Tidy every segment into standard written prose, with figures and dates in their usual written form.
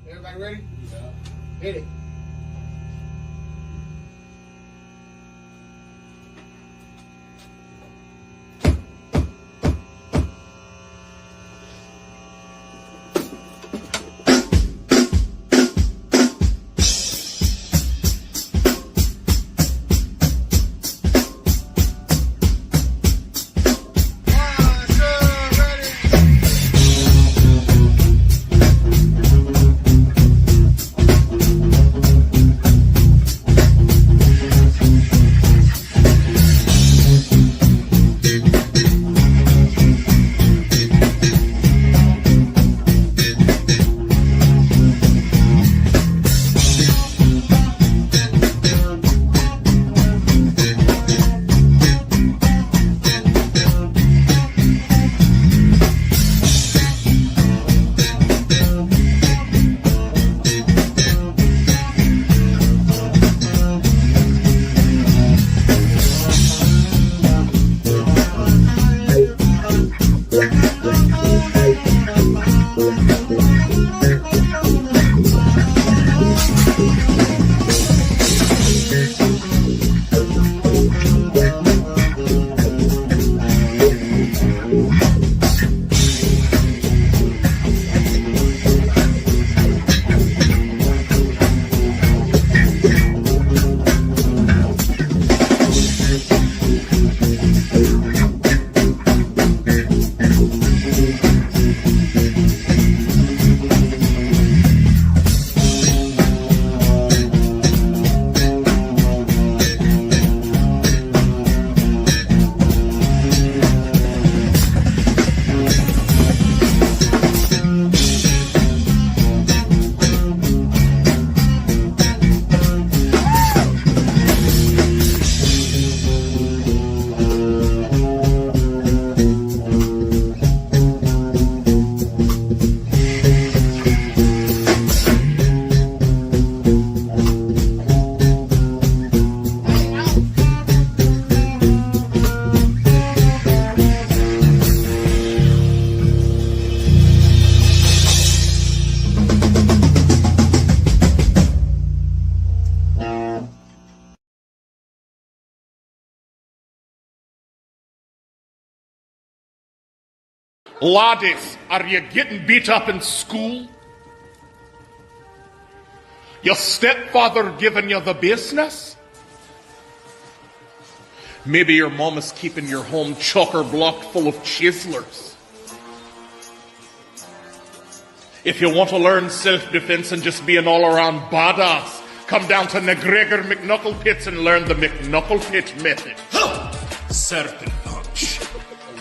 Everybody ready? Yeah. Hit it. Laddies, are you getting beat up in school? Your stepfather giving you the business? Maybe your mom is keeping your home chocker-blocked full of chiselers. If you want to learn self-defense and just be an all-around badass, come down to McGregor McKnucklepits and learn the McKnucklepit method. Certain punch.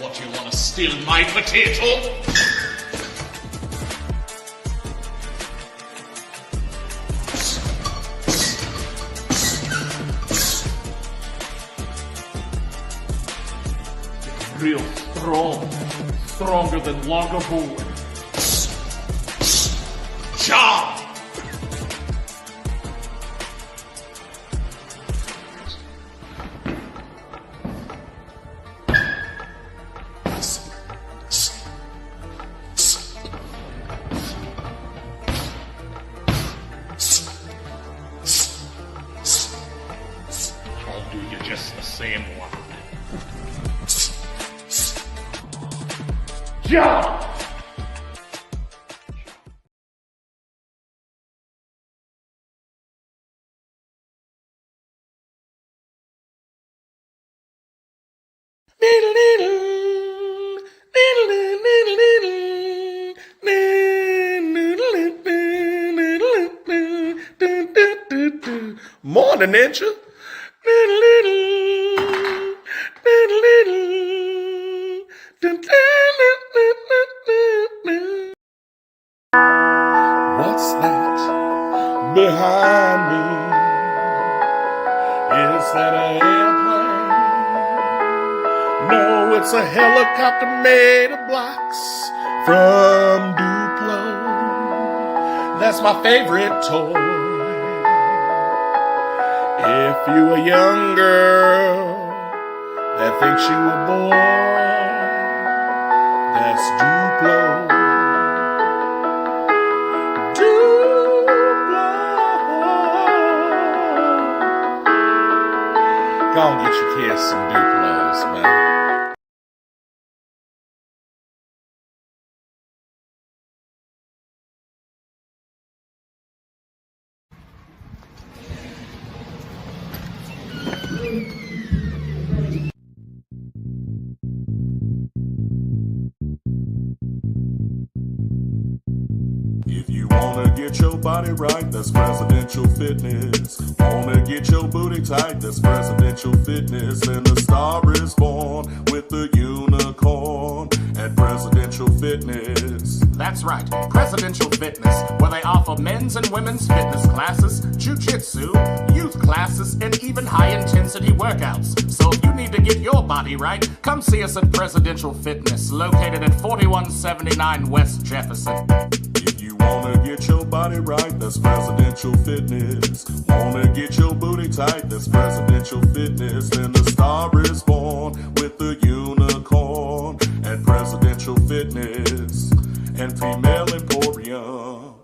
What, you want to steal my potato? Real strong. Stronger than Loggerboard. Job! I'll do you just the same one. Job! Morning, ain't you? What's that behind me? Is that an airplane? No, it's a helicopter made of blocks from Duplo. That's my favorite toy. If you a young girl that thinks you a boy, that's Duplo. Duplo. Go on, get your kids some new clothes, man. If you wanna get your body right, that's presidential fitness. Wanna get your booty tight, that's presidential fitness. And the star is born with the unicorn at presidential fitness. That's right, Presidential Fitness, where they offer men's and women's fitness classes, jiu-jitsu, youth classes, and even high-intensity workouts. So if you need to get your body right, come see us at Presidential Fitness, located at 4179 West Jefferson. If you wanna get your body right, that's presidential fitness. Wanna get your booty tight, that's presidential fitness. And the star is born with the unicorn at presidential fitness and female emporium.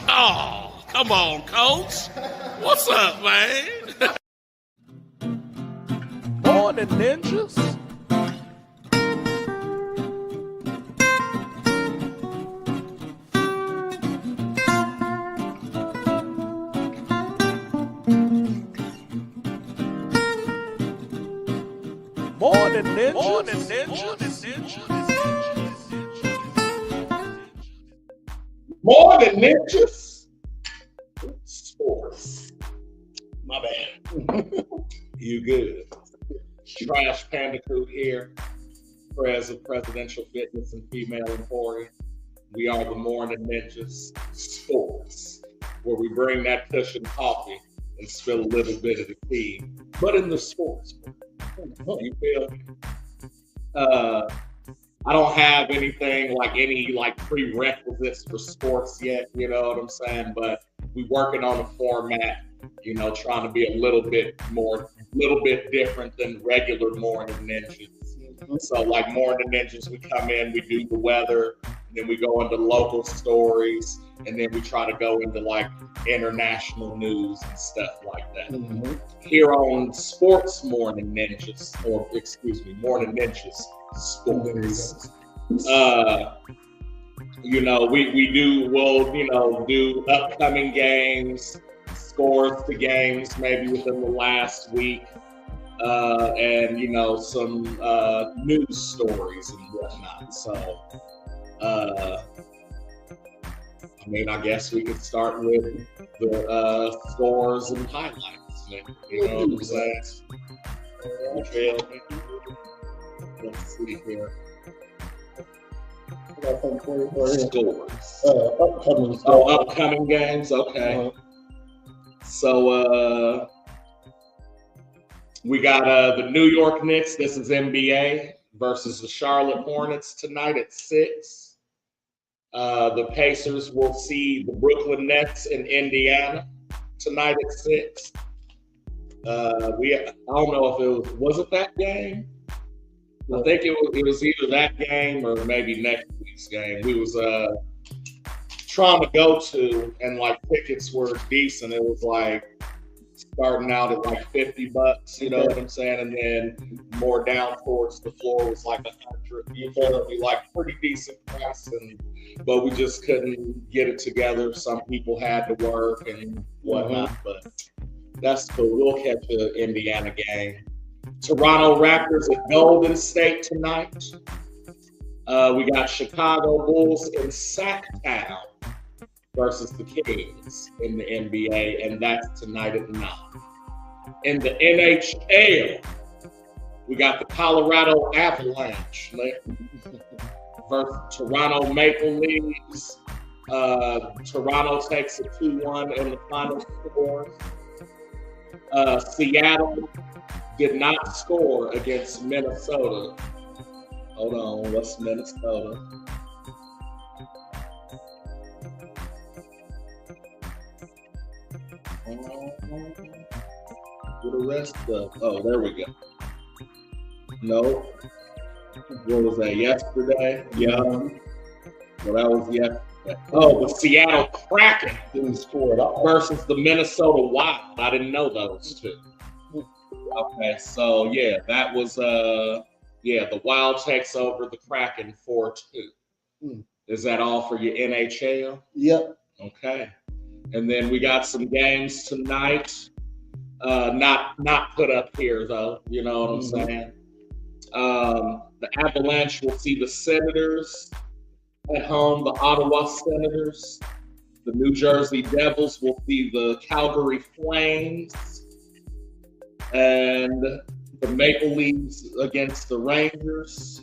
Oh, come on, coach. What's up, man? Morn'n Ninjas. Morn'n Ninjas. Morn'n Ninjas. Morn'n Ninjas. Sports. My bad. You good. Trash Pandacoot here, Prez of Presidential Fitness and Female Emporium. We are the Morn'n Ninjas Sports, where we bring that cushion coffee and spill a little bit of the tea, but in the sports. You feel me? I don't have anything like any prerequisites for sports yet, you know what I'm saying? But we working on a format, you know, trying to be a little bit different than regular Morn'n Ninjas. So like Morn'n Ninjas, we come in, we do the weather, and then we go into local stories, and then we try to go into like international news and stuff like that. Mm-hmm. Here on Sports Morn'n Ninjas, Morn'n Ninjas Sports. You know, we'll do upcoming games, scores to games maybe within the last week, and you know, some news stories and whatnot. So I mean, I guess we could start with the scores and highlights. You know what I'm saying? You feel me? Let's see here. Scores. Upcoming games. Okay. So we got the New York Knicks. This is NBA versus the Charlotte Hornets tonight at 6. The Pacers will see the Brooklyn Nets in Indiana tonight at 6. I don't know if was it that game? I think it was either that game or maybe next week's game. We was trying to go to, and like tickets were decent. It was like starting out at like $50, you know what I'm saying, and then more down towards the floor was like $100. You feel me? Like pretty decent price, but we just couldn't get it together. Some people had to work and whatnot, but that's cool. We'll catch the Indiana game. Toronto Raptors at Golden State tonight. We got Chicago Bulls in Sacktown versus the Kings in the NBA, and that's tonight at 9. In the NHL, we got the Colorado Avalanche versus Toronto Maple Leafs. Toronto takes a 2-1 in the final score. Seattle did not score against Minnesota. Hold on, what's Minnesota? What the rest of? Oh, there we go. No. What was that? Yesterday? Yeah. Well, that was yesterday. Oh, the Seattle Kraken Didn't score at all. versus the Minnesota Wild. I didn't know those two. Okay, so yeah, that was the Wild takes over the Kraken 4-2. Hmm. Is that all for your NHL? Yep. Okay. And then we got some games tonight. Not put up here though. You know what I'm saying? The Avalanche will see the Senators at home, the Ottawa Senators. The New Jersey Devils will see the Calgary Flames. And the Maple Leafs against the Rangers.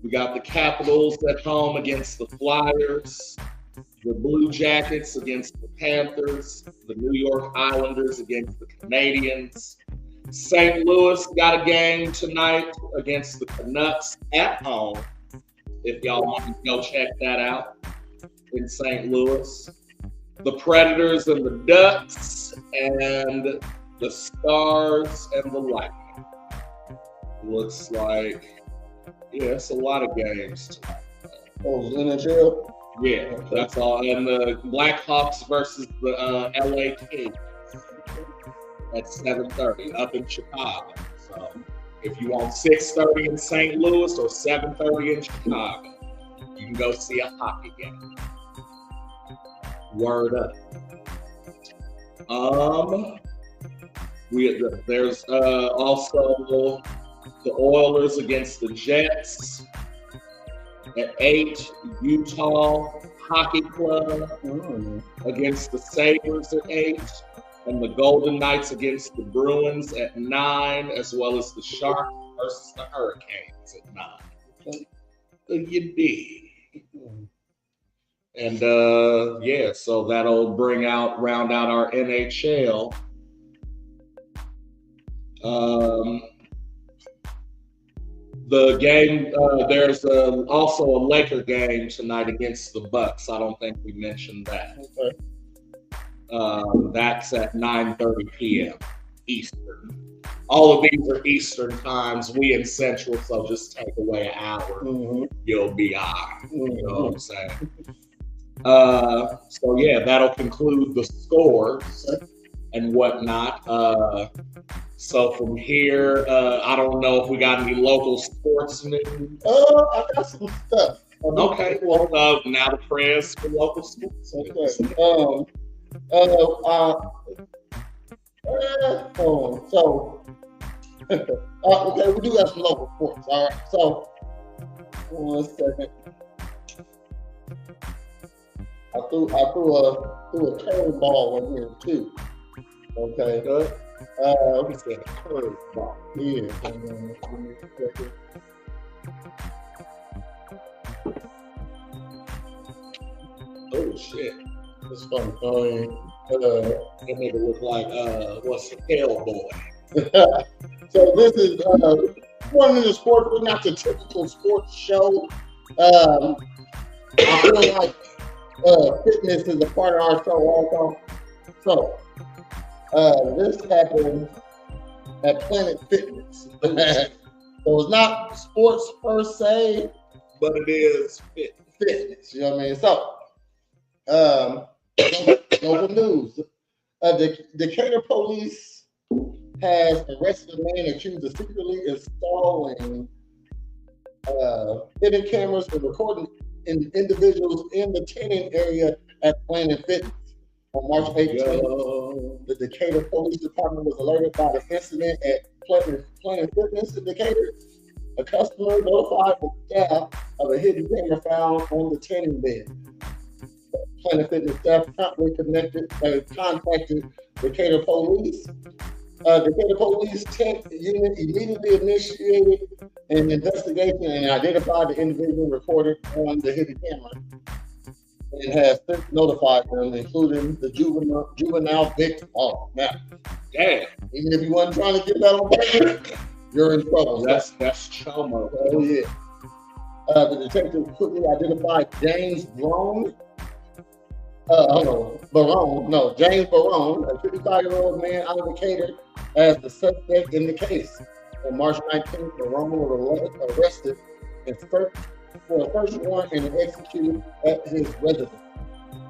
We got the Capitals at home against the Flyers. The Blue Jackets against the Panthers. The New York Islanders against the Canadiens. St. Louis got a game tonight against the Canucks at home. If y'all want to go check that out in St. Louis. The Predators and the Ducks and the Stars and the Lightning. Looks like, yeah, it's a lot of games tonight. Oh, NHL? Yeah, that's all. And the Blackhawks versus the LA Kings at 7:30 up in Chicago. So if you want 6:30 in St. Louis or 7:30 in Chicago, you can go see a hockey game. Word up. There's also the Oilers against the Jets at 8. Utah Hockey Club against the Sabres at 8. And the Golden Knights against the Bruins at 9, as well as the Sharks versus the Hurricanes at 9. So you dig. And so that'll round out our NHL. The game, there's also a Laker game tonight against the Bucks. I don't think we mentioned that. Okay. That's at 9:30 p.m. Eastern. All of these are Eastern times. We in Central, so just take away an hour. You'll be all right. You know what I'm saying? So yeah, that'll conclude the scores and whatnot. So from here, I don't know if we got any local sports news. I got some stuff. Okay, well, now the prayers for local sports. Okay. Okay, we do have some local sports. All right. So, 1 second. I threw a curveball in here too. Okay. Good. We said a curveball. Yeah. Oh shit. It's funny. That nigga look like what's the Hellboy? So this is one of the sports, but not the typical sports show. I feel like fitness is a part of our show also. So this happened at Planet Fitness. So it's not sports per se, But it is fitness. You know what I mean? So local news. The Decatur police has arrested a man accused of secretly installing hidden cameras and recording individuals in the tanning area at Planet Fitness. On March 18th, the Decatur Police Department was alerted by the incident at Planet Fitness in Decatur. A customer notified the staff of a hidden camera found on the tanning bed. Planet Fitness staff promptly contacted Decatur Police. Decatur Police Tech Unit immediately initiated an investigation and identified the individual recorded on the hidden camera and has since notified them, including the juvenile victim. Oh, now, damn. Even if you wasn't trying to get that on paper, you're in trouble. That's chomo. Oh yeah. The detective quickly identified James Barone. James Barone, a 55-year-old man out of Decatur, as the suspect in the case. On March 19th, Barone was arrested and searched for a search warrant and executed at his residence.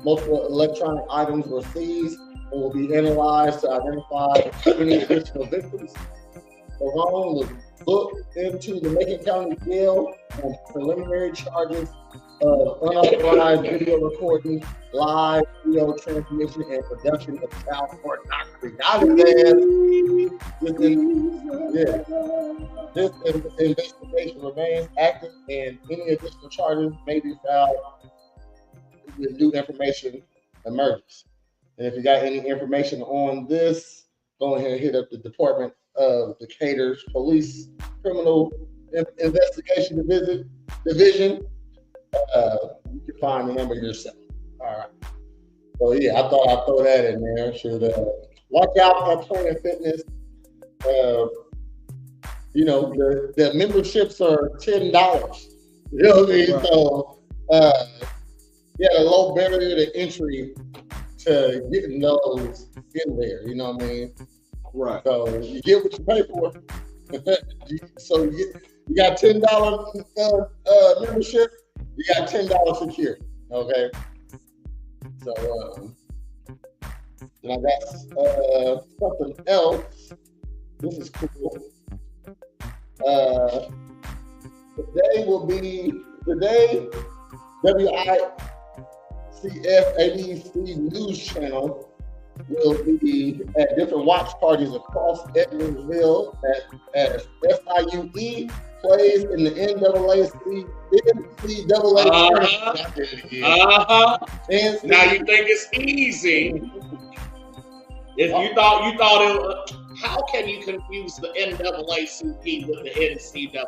Multiple electronic items were seized and will be analyzed to identify any additional victims. Morn'n was booked into the Macon County Jail on preliminary charges of unauthorized video recording, live video transmission, and production of child pornography. This investigation remains active, and any additional charges may be filed when new information emerges. And if you got any information on this, go ahead and hit up the Department of Decatur's Police Criminal Investigation Division. You can find the number yourself. All right. So yeah, I thought I'd throw that in there. Should watch out for Planet Fitness. You know, the memberships are $10. You know what I mean? Right. So a low barrier to entry to getting those in there. You know what I mean? Right. So you get what you pay for. So you got $10 membership. You got $10 security. Okay. So and I got something else. This is cool. Today WICF ABC News Channel will be at different watch parties across Edmondsville as SIUE plays in the NCAA. Now you think it's easy. If you thought it, how can you confuse the NAACP with the NCAA?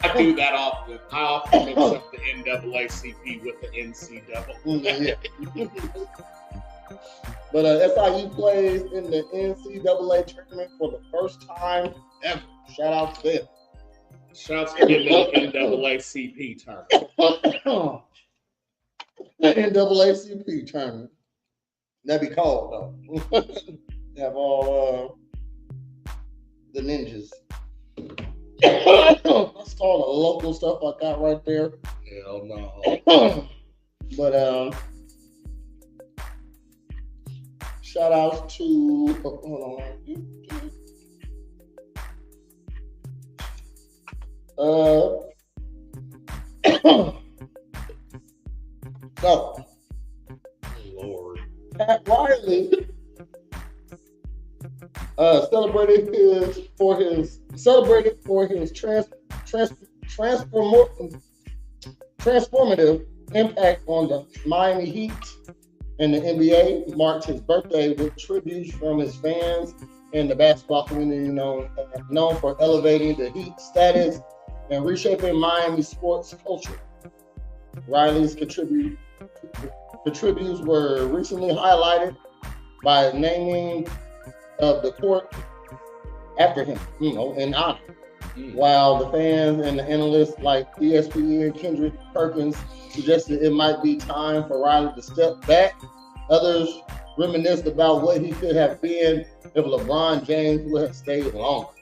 I do that often. I often mix up the NAACP with the NCAA. But SIU plays in the NCAA tournament for the first time ever. Shout out to them. Shouts to the NAACP tournament. The NAACP tournament. That'd be called though. Have all the ninjas. That's all the local stuff I got right there. Hell no. But shout out to hold on. So Lord. Pat Riley celebrated for his transformative impact on the Miami Heat and the NBA. Marked his birthday with tributes from his fans and the basketball community known for elevating the Heat status and reshaping Miami sports culture. Riley's contributes were recently highlighted by naming of the court after him, in honor. While the fans and the analysts like ESPN Kendrick Perkins suggested it might be time for Riley to step back, others reminisced about what he could have been if LeBron James would have stayed longer.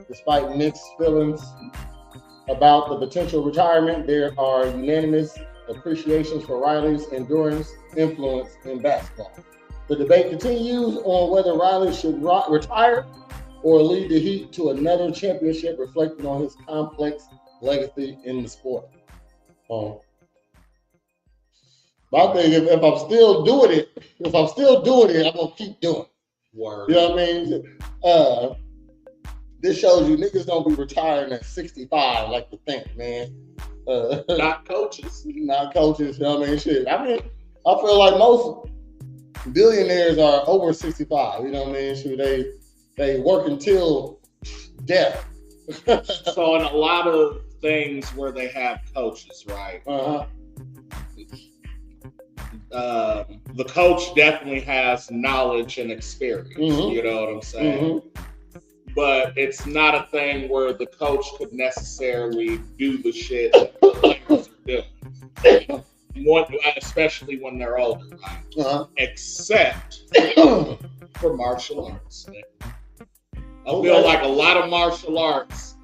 Despite mixed feelings about the potential retirement, there are unanimous appreciations for Riley's enduring influence in basketball. The debate continues on whether Riley should retire or lead the Heat to another championship, reflecting on his complex legacy in the sport. But I think if I'm still doing it, I'm gonna keep doing it. Word. You know what I mean? This shows you niggas don't be retiring at 65 like you think, man. Not coaches. Not coaches, you know what I mean? Shit. I feel like most billionaires are over 65, you know what I mean? Shit, they work until death. So in a lot of things where they have coaches, right? The coach definitely has knowledge and experience. You know what I'm saying? But it's not a thing where the coach could necessarily do the shit that the players are doing. Especially when they're older, right? Except for martial arts. I feel like a lot of martial arts,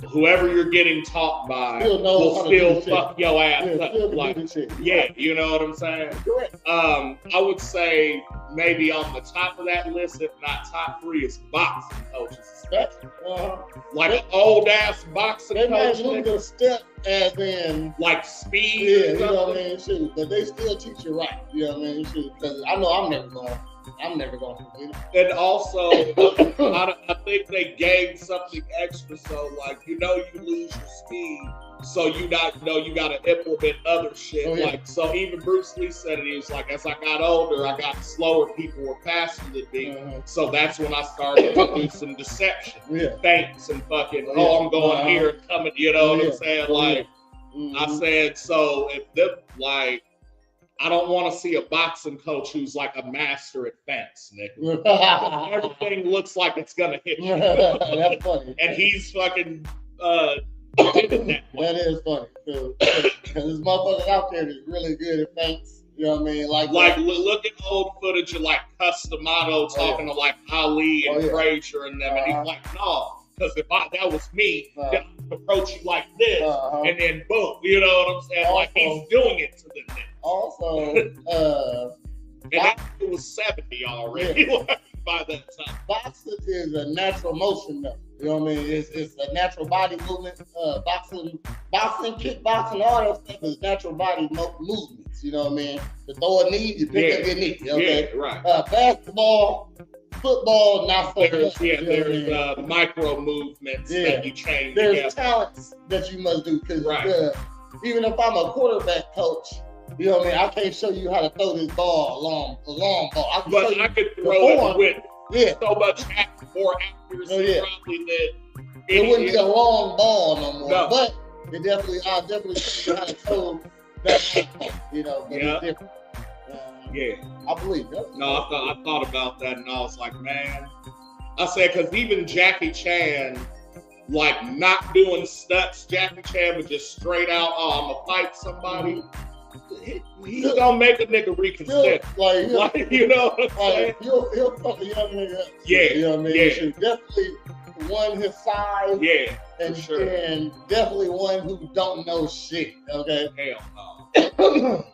whoever you're getting taught by will still fuck your ass up. Like, yeah, you know what I'm saying? Correct. I would say maybe on the top of that list, if not top 3, is boxing coaches. Like an old ass boxing they coach. might lose a step as in like speed. Yeah, you know what I mean? Shoot, but they still teach you right. You know what I mean? Shoot, because I know I'm never going to forget it. And also, I think they gained something extra. So, like, you lose your speed. So you got to implement other shit. Oh, yeah. Like, so even Bruce Lee said it. He was like, as I got older, I got slower. People were faster than me. So that's when I started to do some deception, feints, and fucking, I'm going here and coming. You know what I'm saying? Like, I said, so if them, like, I don't want to see a boxing coach who's like a master at fence, nigga. Everything looks like it's gonna hit you. That's funny. And he's fucking that is funny too. Because there's motherfuckers out there that's really good at feints. You know what I mean? Like look at old footage of like Customato talking to like Ali and Frazier and them, and he's like, no. Because if that was me, then I'd approach you like this, and then boom, you know what I'm saying? Also, like he's doing it to the neck. Also, and that was 70 already by that time. Boxing is a natural motion, though. You know what I mean? It's a natural body movement. Boxing, kickboxing, all that stuff is natural body movements. You know what I mean? To throw a knee, you pick up your knee. Okay? Yeah, right. Basketball. Football, not so much. There's micro movements that you change. There's talents that you must do because even if I'm a quarterback coach, you know what I mean, I can't show you how to throw this ball a long ball. I could throw it with so much more accuracy probably that it wouldn't be a long ball no more. No. But I'll definitely show you how to throw that ball, you know, but it's different. I believe that. No, I thought about that and I was like, man. I said, because even Jackie Chan, like not doing stunts, Jackie Chan was just straight out, I'm going to fight somebody. He's going to make a nigga reconsider. Like, you know what I'm saying? He'll fuck a young nigga up. Yeah. You know what I mean? Yeah. Definitely one his size. Yeah. And, sure. And definitely one who don't know shit. Okay? Hell no.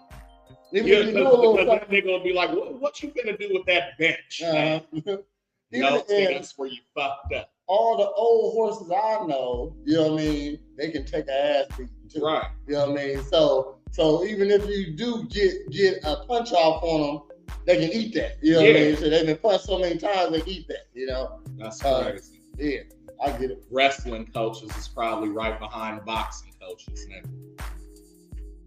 Because that nigga will be like, what you gonna do with that bench? That's where you fucked up. All the old horses I know, you know what I mean, they can take an ass beating too. Right. You know what I mean? So even if you do get a punch off on them, they can eat that. You know what I mean? So they've been punched so many times they can eat that, you know? That's crazy. Yeah, I get it. Wrestling coaches is probably right behind boxing coaches now.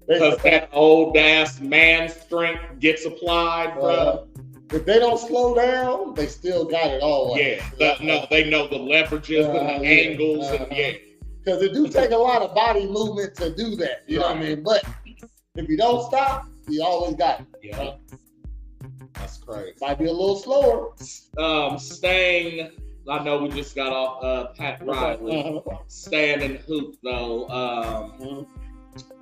Because that old ass man strength gets applied, bro. If they don't slow down, they still got it all. They know the leverages and the angles, and because it do take a lot of body movement to do that. You know what I mean? But if you don't stop, you always got it. Yeah, that's crazy. Might be a little slower. Staying. I know we just got off Pat Riley. Staying in hoop though.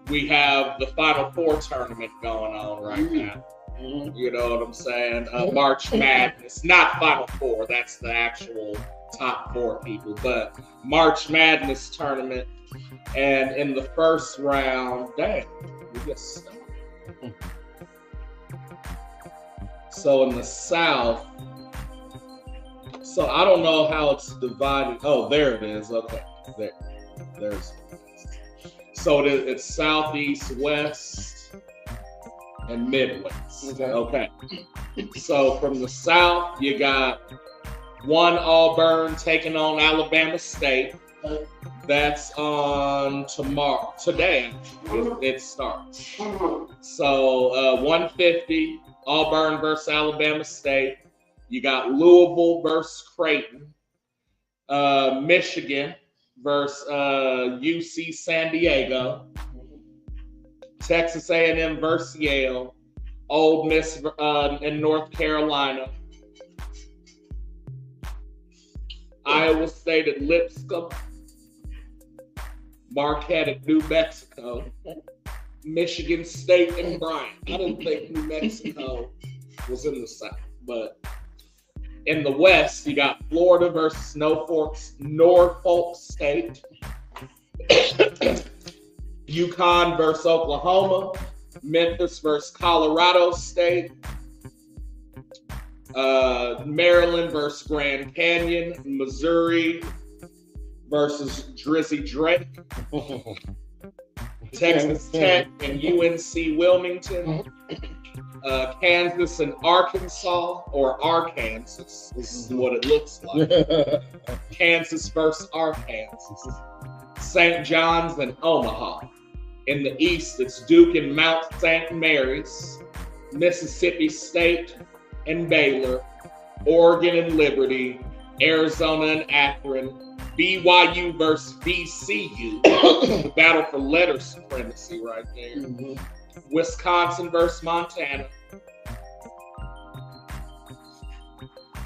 We have the Final Four tournament going on right now. You know what I'm saying? March Madness. Not Final Four. That's the actual top 4 people. But March Madness tournament. And in the first round, we just started. So in the South, so I don't know how it's divided. Oh, there it is. Okay. There's. So it's Southeast, West, and Midwest. Okay. So from the South, you got one Auburn taking on Alabama State. That's on today, it starts. So 150, Auburn versus Alabama State. You got Louisville versus Creighton. Michigan versus UC San Diego, Texas A&M versus Yale, Ole Miss in North Carolina, Iowa State at Lipscomb, Marquette at New Mexico, Michigan State and Bryant. I didn't think New Mexico was in the South, but In the West, you got Florida versus Norfolk State. UConn versus Oklahoma. Memphis versus Colorado State. Maryland versus Grand Canyon. Missouri versus Drizzy Drake. Texas Tech and UNC Wilmington. Kansas and Arkansas, or Arkansas. This is what it looks like. Kansas versus Arkansas. St. John's and Omaha. In the East, it's Duke and Mount St. Mary's. Mississippi State and Baylor. Oregon and Liberty. Arizona and Akron. BYU versus VCU. The battle for letter supremacy right there. Mm-hmm. Wisconsin versus Montana.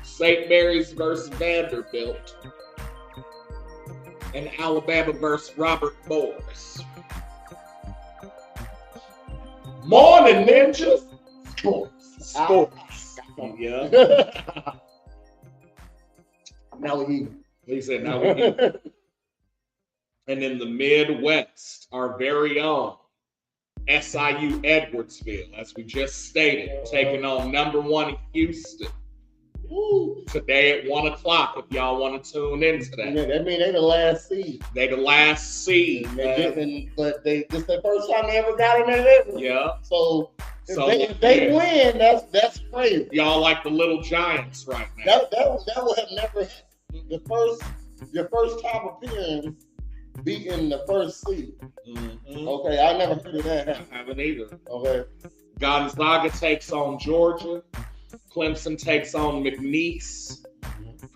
St. Mary's versus Vanderbilt. And Alabama versus Robert Morris. Morn'n, ninjas. Sports. Yeah. Now we eat. He said, now we eat. And in the Midwest, our very own SIU Edwardsville, as we just stated, taking on #1 Houston. Woo. Today at 1 o'clock, if y'all want to tune into that. Yeah, that means they the last seed. They the last seed. But this the first time they ever got in there ever. Yeah. So if they win, that's crazy. Y'all like the little Giants right now. That would have never happened. Your first time appearing beating the first seed. Mm-hmm. Okay, I never heard of that happen. I haven't either. Okay. Gonzaga takes on Georgia. Clemson takes on McNeese.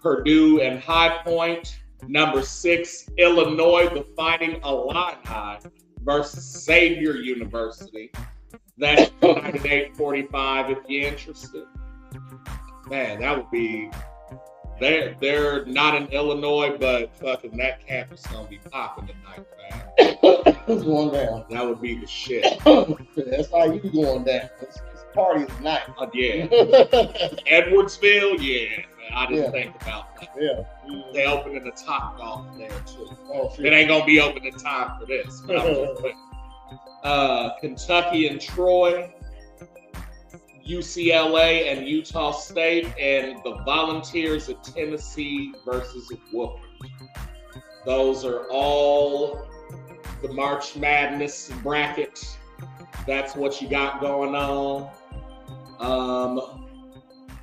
Purdue and High Point. Number 6, Illinois, the Fighting Illini versus Xavier University. That's tonight at 8:45 if you're interested. Man, that would be... They're not in Illinois, but fucking that campus gonna be popping tonight, man. Who's going down? That would be the shit. That's how you going down. This party tonight. Yeah. Edwardsville, yeah. I didn't think about that. Yeah. They opening the Top Golf there too. Oh, shit. It ain't gonna be open in time for this. But I'm just thinking. Kentucky and Troy. UCLA and Utah State, and the Volunteers of Tennessee versus Woodward. Those are all the March Madness bracket. That's what you got going on.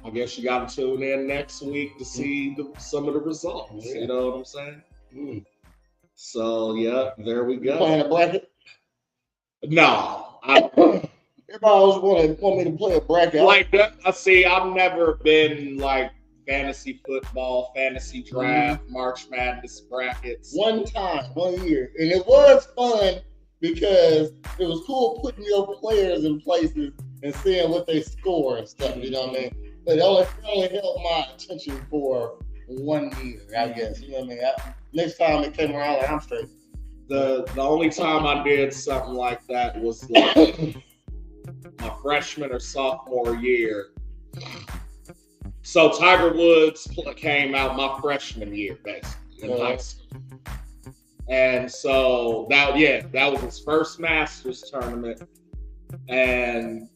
I guess you got to tune in next week to see some of the results. Yeah. You know what I'm saying? Mm. So, yeah, there we go. Playing a bracket? No. Everybody always want me to play a bracket. Like that, I see. I've never been like fantasy football, fantasy draft, March Madness brackets. One year, and it was fun because it was cool putting your players in places and seeing what they score and stuff. You know what I mean? But it only held my attention for 1 year, I guess. You know what I mean? Next time it came around, like, I'm straight. The only time I did something like that was like my freshman or sophomore year. So Tiger Woods came out my freshman year, basically, in high school. And so that was his first Masters tournament. And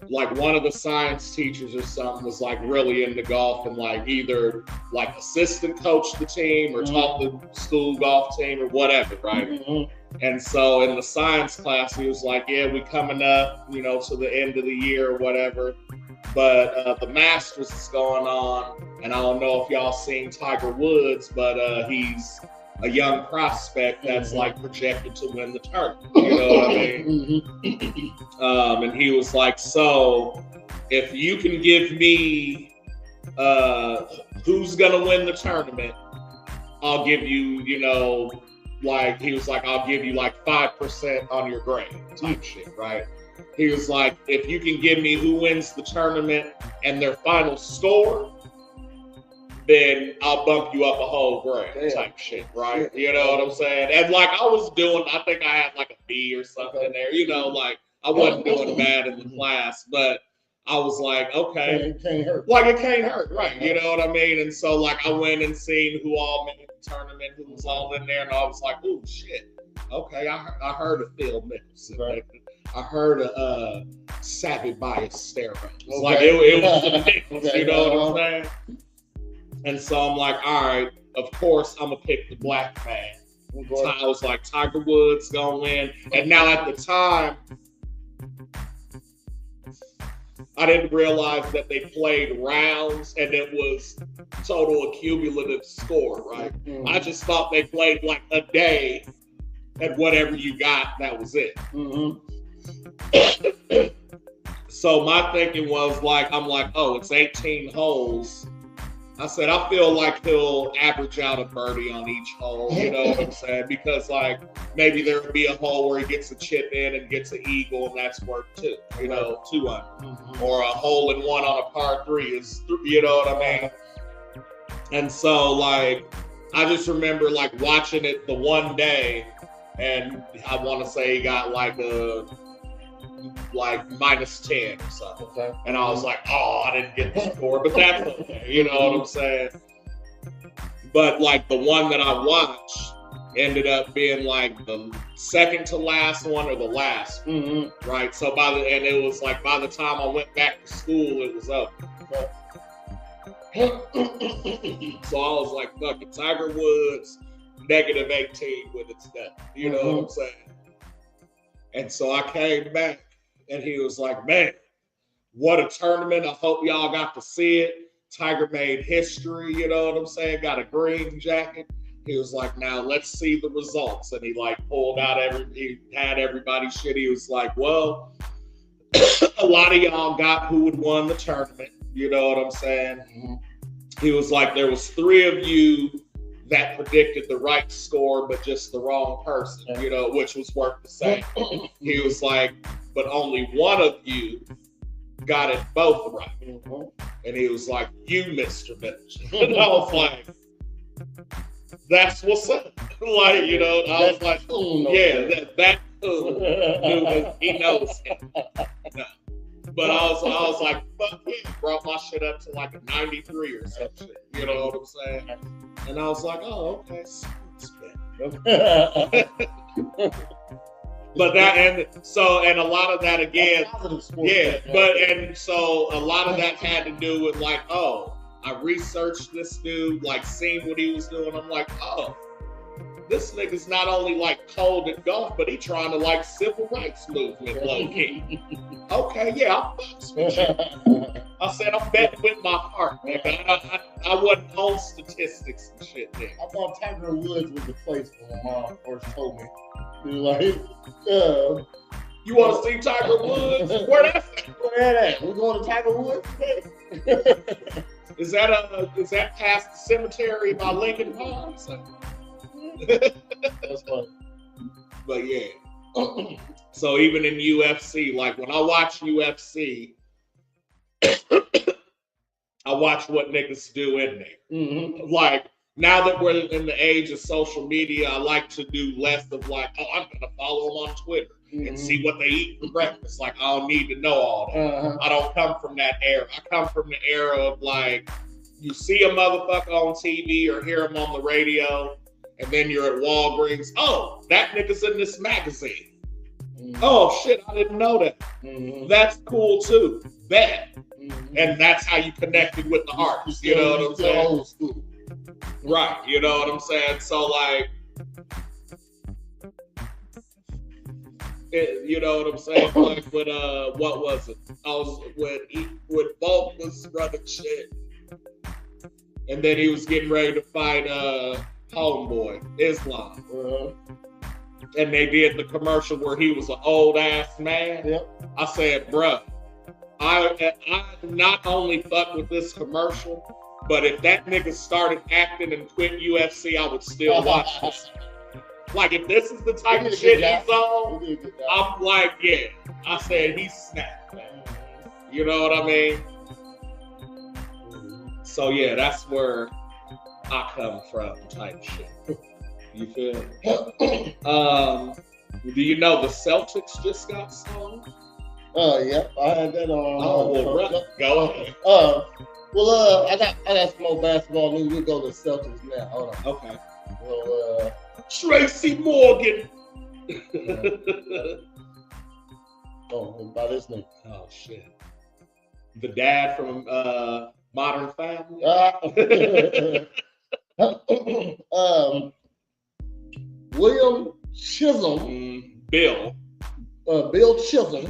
like one of the science teachers or something was like really into golf and like either like assistant coached the team or taught the school golf team or whatever, right? Mm-hmm. And so in the science class, he was like, yeah, we coming up, to the end of the year or whatever. But the Masters is going on. And I don't know if y'all seen Tiger Woods, but he's a young prospect that's like projected to win the tournament. You know what I mean? And he was like, so if you can give me who's going to win the tournament, I'll give you, like, he was like, I'll give you like 5% on your grade type shit, right? He was like, if you can give me who wins the tournament and their final score, then I'll bump you up a whole grade type shit, right? You know what I'm saying? And like I think I had like a B or something there, like I wasn't doing bad in the class, but I was like, okay. It can't hurt. Like, it can't hurt, right? You know what I mean? And so, like, I went and seen who all made the tournament, who was all in there, and I was like, oh, shit. Okay, I heard of Phil Mickelson. Right. I heard of Savvy Ballesteros. Like, it was the Nichols, you know what I'm saying? And so I'm like, all right, of course, I'm going to pick the black man. I was like, Tiger Woods gonna win. And now at the time, I didn't realize that they played rounds and it was total accumulative score, right? Mm-hmm. I just thought they played like a day and whatever you got, that was it. Mm-hmm. So my thinking was like, I'm like, oh, it's 18 holes. I said, I feel like he'll average out a birdie on each hole, you know what I'm saying? Because, like, maybe there'll be a hole where he gets a chip in and gets an eagle, and that's worth 2, you know, 2 under. Mm-hmm. Or a hole in 1 on a par 3 is, you know what I mean? And so, like, I just remember, like, watching it the one day, and I want to say he got, like, a -10 or something. Okay. And I was like, oh, I didn't get the score, but that's okay. You know what I'm saying? But like the one that I watched ended up being like the second to last one or the last one, mm-hmm. right? So and it was like by the time I went back to school, it was up. So I was like, fuck it, Tiger Woods, -18 when it's done. You know what I'm saying? And so I came back. And he was like, man, what a tournament. I hope y'all got to see it. Tiger made history, you know what I'm saying? Got a green jacket. He was like, now let's see the results. And he like pulled out he had everybody shit. He was like, well, a lot of y'all got who had won the tournament. You know what I'm saying? Mm-hmm. He was like, there was 3 of you that predicted the right score, but just the wrong person, you know, which was worth the same. He was like, but only one of you got it both right. Mm-hmm. And he was like, you, Mr. Mitchell. And I was like, that's what's up. Like, you know, I was like, yeah, that cool dude, he knows him. No. But I was like, fuck yeah, brought my shit up to like a 93 or some shit. You know what I'm saying? And I was like, oh, okay, sports bet. But that and a lot of that again, yeah. But and so a lot of that had to do with like, oh, I researched this dude, like seen what he was doing. I'm like, oh, this nigga's not only like cold at golf, but he trying to like civil rights movement low key. Okay, yeah, I'll fuck with you. I said I'm betting with my heart, nigga. I wasn't on statistics and shit there. I thought Tiger Woods was the place for my mom first told me. He was like, you want to see Tiger Woods? Where that at? We going to Tiger Woods? Is that past the cemetery by Lincoln Ponds? That's funny. But yeah. So even in UFC, like when I watch UFC, I watch what niggas do in there. Mm-hmm. Like now that we're in the age of social media, I like to do less of like, oh, I'm gonna follow them on Twitter and see what they eat for breakfast. Like I don't need to know all that. Uh-huh. I don't come from that era. I come from the era of like, you see a motherfucker on TV or hear him on the radio, and then you're at Walgreens. Oh, that nigga's in this magazine. Mm-hmm. Oh shit, I didn't know that. Mm-hmm. That's cool too. Bet. Mm-hmm. And that's how you connected with the artist. You know what I'm saying? Old school. Right. You know what I'm saying? So like, you know what I'm saying? Like when what was it? I was when Volk was running shit, and then he was getting ready to fight Homeboy Islam. Uh-huh. And they did the commercial where he was an old ass man. Yep. I said, bruh, I not only fuck with this commercial, but if that nigga started acting and quit UFC, I would still watch this. Like if this is the type of shit he's on, I'm like, yeah. I said he snapped, man. You know what I mean? So yeah, that's where I come from, type shit. You feel me? Do you know the Celtics just got sold? Yep, I had that on. Go ahead. I got some more basketball news. We'll go to Celtics now. Hold on. Okay. Well, Tracy Morgan. by this name. Oh shit. The dad from Modern Family. William Chisholm. Bill Chisholm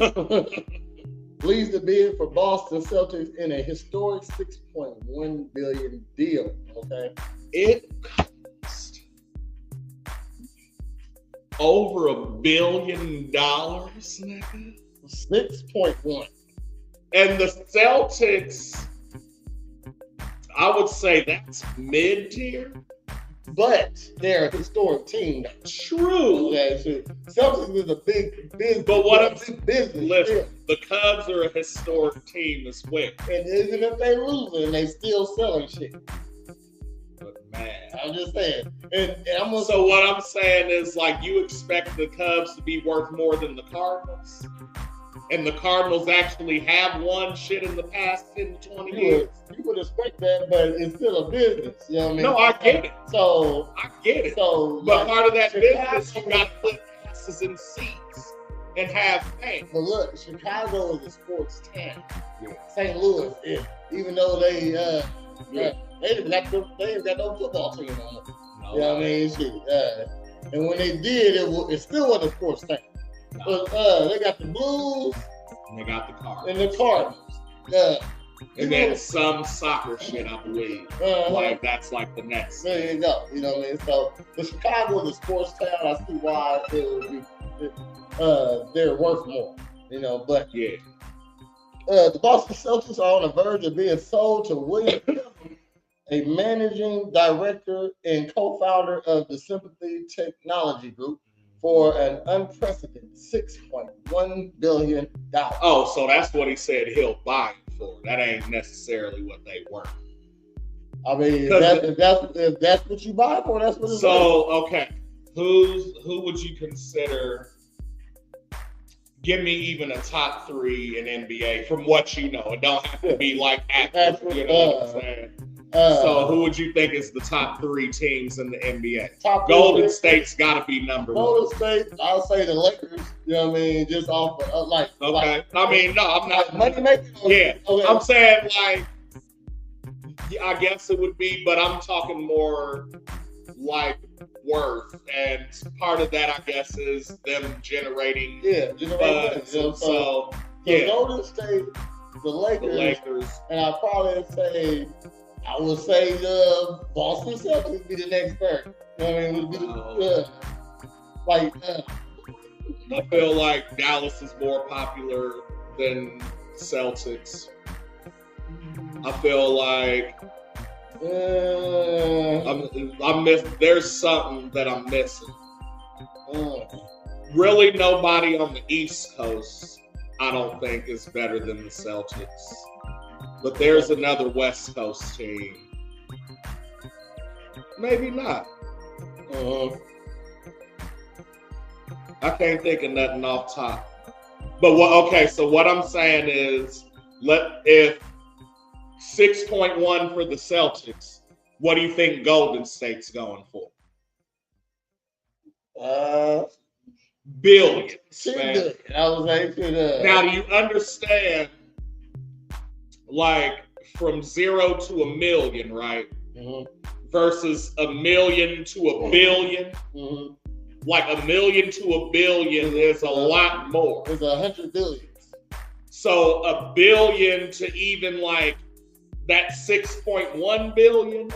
leads the bid for Boston Celtics in a historic $6.1 billion deal. Okay. It cost over $1 billion, nigga. 6.1. And the Celtics, I would say that's mid-tier. But they're a historic team. True. Okay, so Celtics is a big business. But what I'm big business. Listen, the Cubs are a historic team as well. And even if they losing, they still selling shit. But man, I'm just saying. And I'm gonna so what I'm saying is, like, you expect the Cubs to be worth more than the Cardinals, and the Cardinals actually have won shit in the past 10 to 20 years. You would expect that, but it's still a business. You know what I mean? No, I get it. So I get it. So, but part of that Chicago, business, you got to put asses in seats and have fans. But look, Chicago is a sports town. Yeah. St. Louis, even though they ain't got no football team on them. No, You know what I mean? Shit. And when they did, it still wasn't a sports town. no. But they got the Blues And they got the Cardinals. and the Cardinals. And then some soccer shit, I believe. Like, that's like the next. There you go. You know what I mean? So the Chicago is a sports town. I see why it would be. They're worth more. You know, but Yeah. the Boston Celtics are on the verge of being sold to William Chisholm, a managing director and co-founder of the Sympathy Technology Group, for an unprecedented $6.1 billion. Oh, so that's what he said he'll buy it for. That ain't necessarily what they were. I mean, if that's what you buy for, that's what it's So, okay. Who would you consider? Give me even a top 3 in NBA from what you know. It don't have to be like active, you know what I'm saying? So who would you think is the top 3 teams in the NBA? Golden State's got to be number 1. Golden State, I'll say the Lakers. You know what I mean? Just off of Okay. I mean, no, I'm not. Money making. Yeah. Okay. I'm saying, like, I guess it would be, but I'm talking more like worth. And part of that, I guess, is them generating funds. So, yeah. Golden State, the Lakers, and I would say the Boston Celtics would be the next third. You know what I mean? Would be I feel like Dallas is more popular than Celtics. I feel like there's something that I'm missing. Really, nobody on the East Coast, I don't think, is better than the Celtics. But there's another West Coast team. Maybe not. I can't think of nothing off top. But so what I'm saying is, if 6.1 for the Celtics, what do you think Golden State's going for? Billions. Man. I was like, now, do you understand? Like, from 0 to $1 million, right? Versus $1 million to $1 billion. Like, $1 million to $1 billion is a lot more. It's 100 billion. So $1 billion to even like that 6.1 billion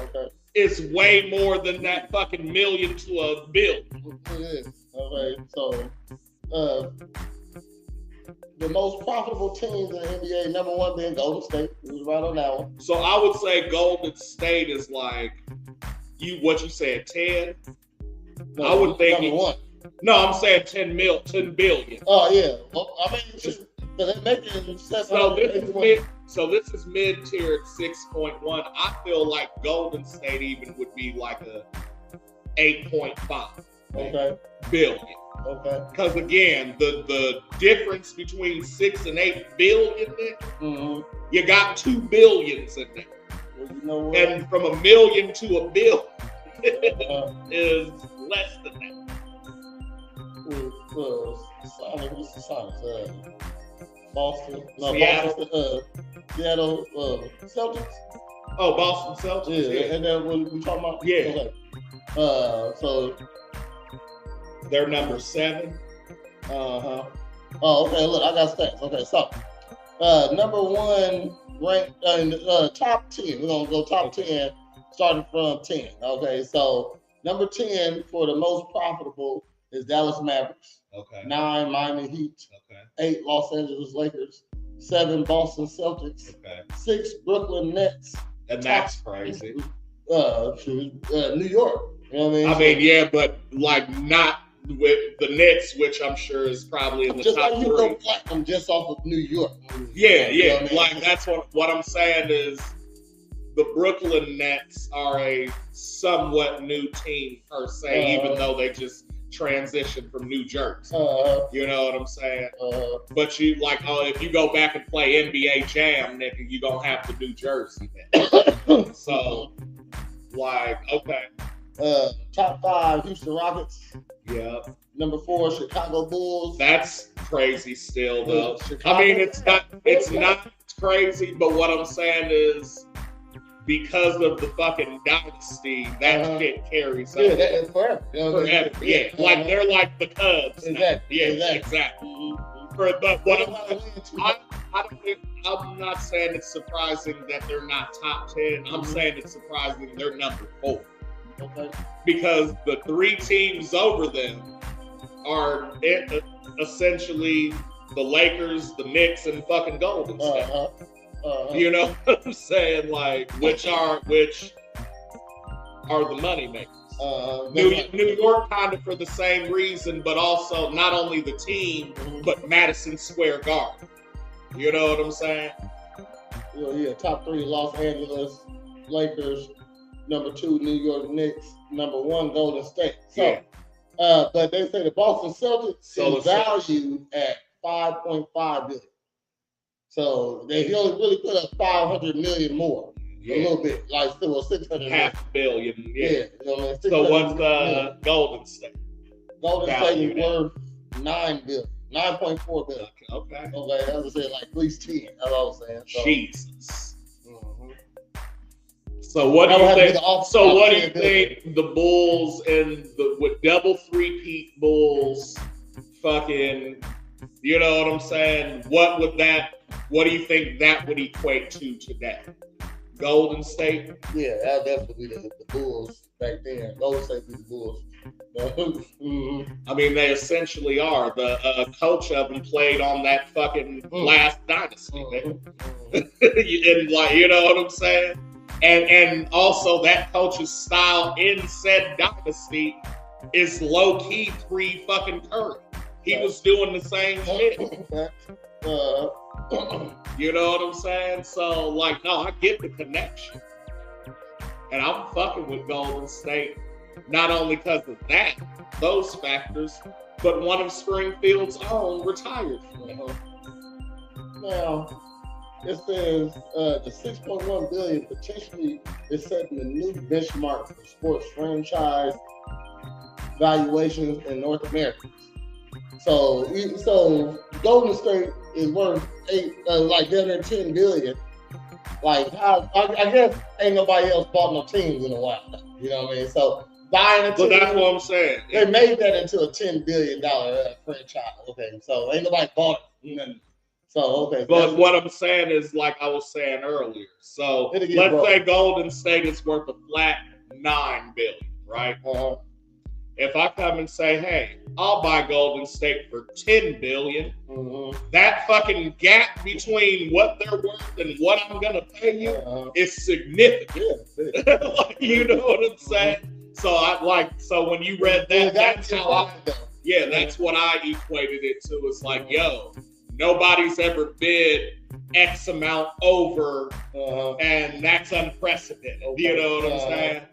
is way more than that fucking million to $1 billion. It is. Okay, so the most profitable teams in the NBA, number 1 being Golden State. It was right on that one. So I would say Golden State is like what you said, 10. No, I would think number 1. No, I'm saying 10 billion. Oh yeah. Well, I mean, they're making so this is mid-tier at 6.1. I feel like Golden State even would be like a 8.5 billion. Okay. Because again, the difference between 6 and 8 billion, Nick, you got 2 billions in there. Well, you know what? And from a million to a billion is less than that. What's the Sonics? Boston. No, Seattle. Boston. Seattle Celtics. Oh, Boston Celtics. Yeah. And then what we talking about? Yeah. Okay. So they're number 7. Oh, okay. Look, I got stats. Okay, so number 1 ranked top 10. We're gonna go top 10, starting from 10. Okay, so number 10 for the most profitable is Dallas Mavericks. Okay. 9 Miami Heat. Okay. 8 Los Angeles Lakers. 7 Boston Celtics. Okay. 6 Brooklyn Nets. And that's crazy. New York. You know what I mean? I mean, yeah, but like not with the Nets, which I'm sure is probably in the just top like 3. you go platinum just off of New York. Yeah, You know what I mean? like that's what I'm saying is the Brooklyn Nets are a somewhat new team per se, even though they just transitioned from New Jersey. You know what I'm saying? But you like, if you go back and play NBA Jam, nigga, you gonna have the New Jersey then. So, like, okay. Top 5 Houston Rockets. Yeah. Number 4 Chicago Bulls. That's crazy still though. Chicago. I mean, it's not crazy, but what I'm saying is because of the fucking dynasty, that shit carries Yeah, on. that is forever. You know what I mean? Forever. Yeah. Like they're like the Cubs. Exactly. Yeah, Exactly. But what I'm not saying it's surprising that they're not top 10. I'm saying it's surprising they're number 4. Okay. Because the 3 teams over them are essentially the Lakers, the Knicks, and fucking Golden State. You know what I'm saying? Like, which are the money makers. New York kind of for the same reason, but also not only the team, but Madison Square Garden. You know what I'm saying? Yeah, top 3 Los Angeles Lakers, number 2 New York Knicks, number 1 Golden State. So, Yeah. But they say the Boston Celtics is valued at $5.5 billion. So they really put up $500 million more. Yeah. A little bit, like still $600 $500 million. Yeah. You know what I mean? So what's Golden State? Golden State is worth $9 billion, $9.4 billion. Okay. Okay, I was saying like at least 10. That's what I was saying. So, Jesus. So what do you think? So what do you think the Bulls and with double 3-peat Bulls, fucking, you know what I'm saying? What do you think that would equate to today? Golden State? Yeah, that definitely be the Bulls back then. Golden State be the Bulls. I mean, they essentially are. The coach of them played on that fucking last dynasty, man. And like, you know what I'm saying? And also that coach's style in said dynasty is low key pre-fucking Curry. He was doing the same shit. You know what I'm saying? So like, no, I get the connection, and I'm fucking with Golden State not only because of those factors, but one of Springfield's own retired from him. Now, it says the $6.1 billion potentially is setting a new benchmark for sports franchise valuations in North America. So Golden State is worth like $10 billion. Like I guess ain't nobody else bought no teams in a while now. You know what I mean? So buying a team, that's what I'm saying. They made that into a $10 billion franchise. Okay, so ain't nobody bought it. Nothing. So, okay. But what I'm saying is, like I was saying earlier, so let's say Golden State is worth a flat $9 billion, right? If I come and say, hey, I'll buy Golden State for $10 billion, that fucking gap between what they're worth and what I'm gonna pay you is significant. Like, you know what I'm saying? So when you read that, that's how that's what I equated it to. It's like, yo, nobody's ever bid X amount over, and that's unprecedented. You know what I'm saying?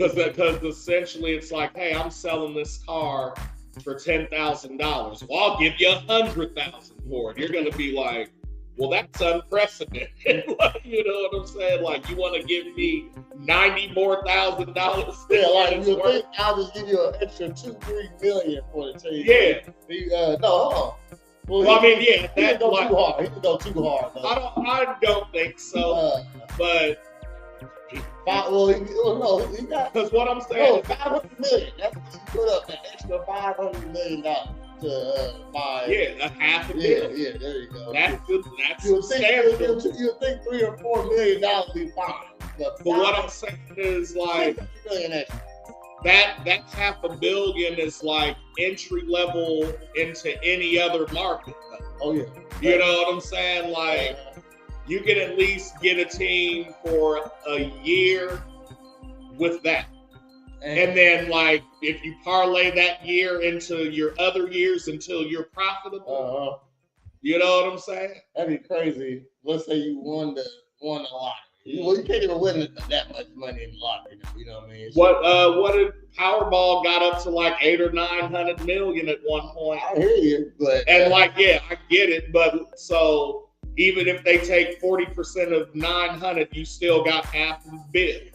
Because essentially it's like, hey, I'm selling this car for $10,000. Well, I'll give you $100,000 for it. You're gonna be like, well, that's unprecedented. You know what I'm saying? Like, you want to give me $90,000 more? Yeah, like you think I'll just give you an extra $2-3 million for the team. Yeah. No, hold on. Well, I mean, yeah, he that can go like, too hard. He can go too hard. Though. I don't think so. But he got. Because what I'm saying, $500 million. That's what you put up, an extra $500 million to buy. Yeah, $500 million. Yeah, there you go. That's good. That's you substantial. You think $3 or $4 million would be fine. But what I'm saying is like that's $500 million is like entry level into any other market. Oh yeah. You know what I'm saying? Like you can at least get a team for a year with that. And then, like, if you parlay that year into your other years until you're profitable, you know what I'm saying? That'd be crazy. Let's say you won the lottery. Well, you can't even win that much money in the lottery. You know what I mean? What did Powerball got up to like 800 or 900 million at one point? I hear you, but like, yeah, I get it, but so even if they take 40% of 900, you still got $500 million.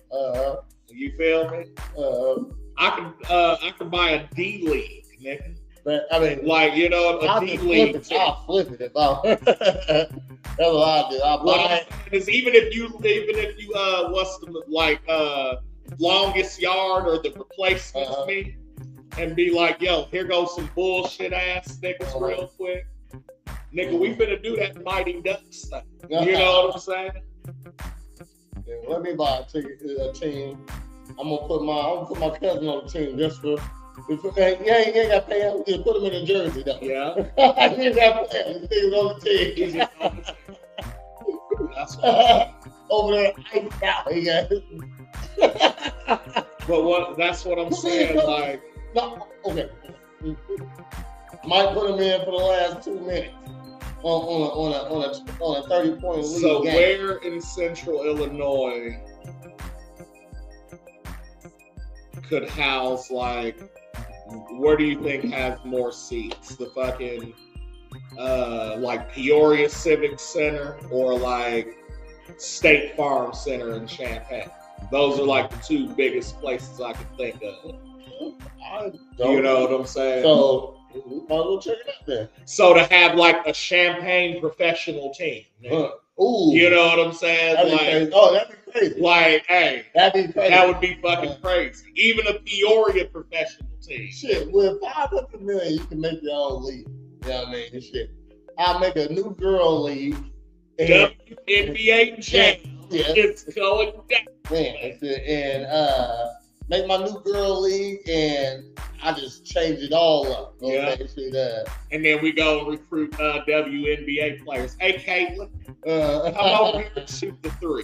You feel me? I can buy a D League, nigga. But I mean, like, you know, a D League. I'll flip it if I. That's what I do. I'll buy it. Because even if you what's the like longest yard or the replacements meet, and be like, yo, here goes some bullshit ass niggas real quick. Nigga, we finna do that Mighty Ducks stuff. You know what I'm saying? Yeah, let me buy a team. I'm gonna put my cousin on the team just for. You ain't got to pay him. Just put him in a jersey though. Yeah. You ain't got to pay him. He's on the team. That's right. Over there, iced out. He got. But that's what I'm saying. Like, no, okay. Might put him in for the last 2 minutes on a 30-point lead. So game. where in Central Illinois could house like? Where do you think has more seats? The fucking like Peoria Civic Center or like State Farm Center in Champaign? Those are like the two biggest places I can think of. You know what I'm saying? So we'll check it out then. So to have like a Champaign professional team. Ooh. You know what I'm saying? That'd be crazy. Like, hey, that'd be crazy. That would be fucking crazy. Even a Peoria professional team. Shit, with $500 million, you can make your own league. You know what I mean? Shit. I'll make a new girl league. WNBA Jam. Yeah. It's going down. Man, and make my new girl league, and I just change it all up. Okay? Yeah. And then we go and recruit WNBA players. Hey, Caitlin, come over here and shoot the three.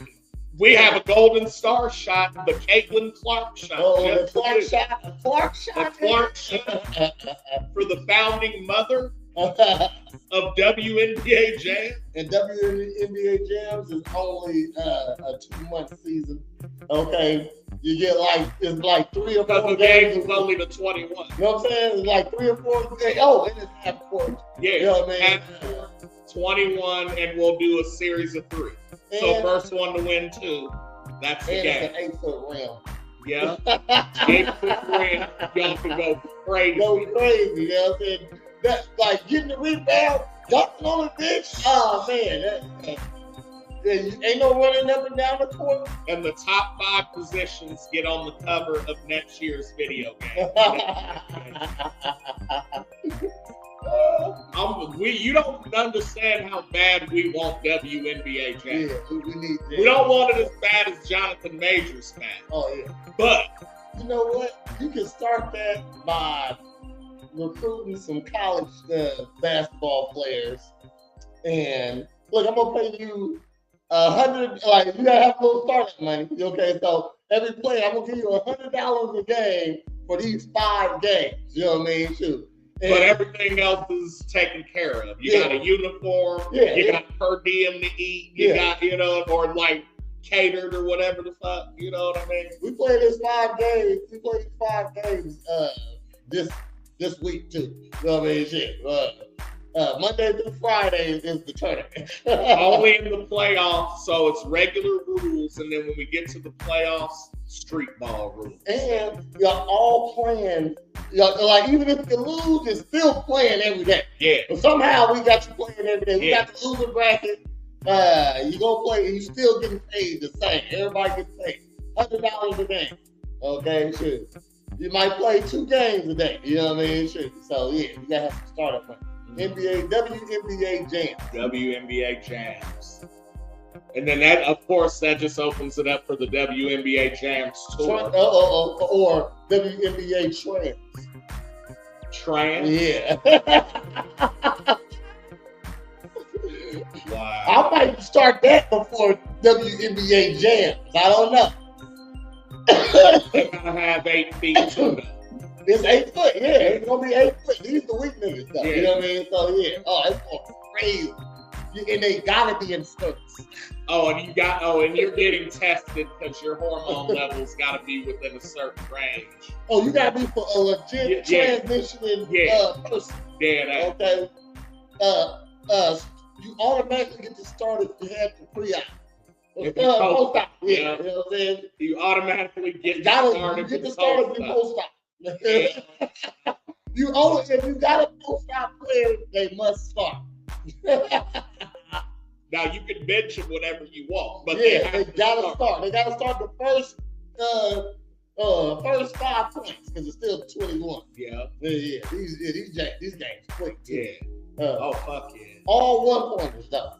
We have a golden star shot, the Caitlin Clark shot. Oh, the Clark shot. The Clark shot. The Clark shot for the founding mother of WNBA Jam. And WNBA Jams is only a 2-month season. Okay, you get it's like 3 or 4 because the games. Games is only the 21. You know what I'm saying? It's like 3 or 4 games. Oh, and it's half court. Yeah, you know what I mean? Half 21, and we'll do a series of 3. So first one to win 2. That's the game. It's an 8-foot rim. Yeah, 8-foot rim. Y'all can go crazy. Go crazy. You know what I'm saying? That like getting the rebound, dunking on the bitch. Oh man, ain't no running up and down the court. And the top 5 positions get on the cover of next year's video game. You don't understand how bad we want WNBA Jam. Yeah, we need that. We don't want it as bad as Jonathan Majors bad. Oh yeah. But you know what? You can start that by recruiting some college basketball players. And look, I'm gonna pay you 100. Like you gotta have a little startup money. Okay, so every player, I'm gonna give you $100 a game for these 5 games. You know what I mean? Shoot. And, but everything else is taken care of. You got a uniform. You got per diem to eat. You got, or like catered or whatever the fuck. You know what I mean? We played this 5 games. We played 5 games this week too. You know what I mean? Shit. Monday through Friday is the tournament. Only in the playoffs, so it's regular rules, and then when we get to the playoffs, street ball rules. And you're all playing. Like even if you lose, you're still playing every day. Yeah. But somehow we got you playing every day. We Yeah. got the loser bracket. You gonna play, and you still getting paid the same. Everybody gets paid $100 a game. Okay, shit. You might play 2 games a day. You know what I mean? Shit. So yeah, you gotta have some startup money. WNBA Jam. WNBA Jams. And then that, of course, that just opens it up for the WNBA Jams tour. Or WNBA Trans. Trans? Yeah. Wow. I might start that before WNBA Jams. I don't know. They gotta have 8 feet too. It's 8 foot, yeah. It's gonna be 8 foot. These the weak niggas though. Yeah. You know what I mean? So yeah. Oh, it's going crazy. And they gotta be in skirts. And you're getting tested because your hormone levels gotta be within a certain range. Oh, you gotta be for a legit transitioning person. Yeah, that. Okay. You automatically get to start if you have to pre-op. If you post-op, yeah. yeah. You know what I'm saying? You automatically get You started. get to start if you post-op. If you got a post-op player, they must start. Now you can bench them whenever you want, but they they gotta start. They gotta start the first 5 points because it's still 21. Yeah. Yeah. These games quick. Yeah. Fuck yeah. All 1-pointers though.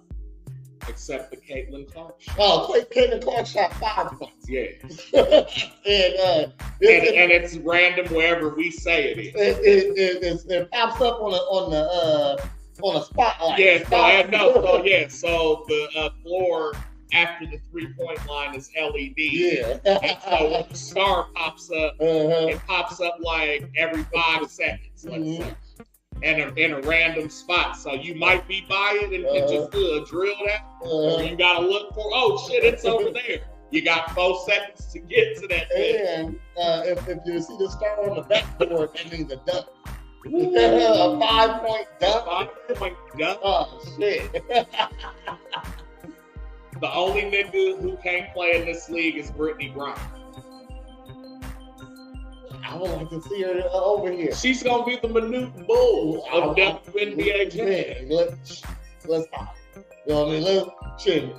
Except the Caitlin Clark shot. Oh, Caitlin Clark shot 5 points. Yeah. and it's random wherever we say it is. It pops up on the spotlight. Yeah, so the floor after the 3-point line is LED. Yeah. And so when the star pops up, it pops up like every 5 seconds, let's say. And in a random spot. So you might be by it and just drill that. Or you gotta look for, oh shit, it's over there. You got 4 seconds to get to that thing. And if you see the star on the backboard, that means a dunk. A 5-point dunk. 5-point dunk. Oh shit. The only nigga who can't play in this league is Brittany Griner. I would like to see her over here. She's gonna be the Minute Bull of WNBA Jam. Let's hop. You know what I mean? Shit.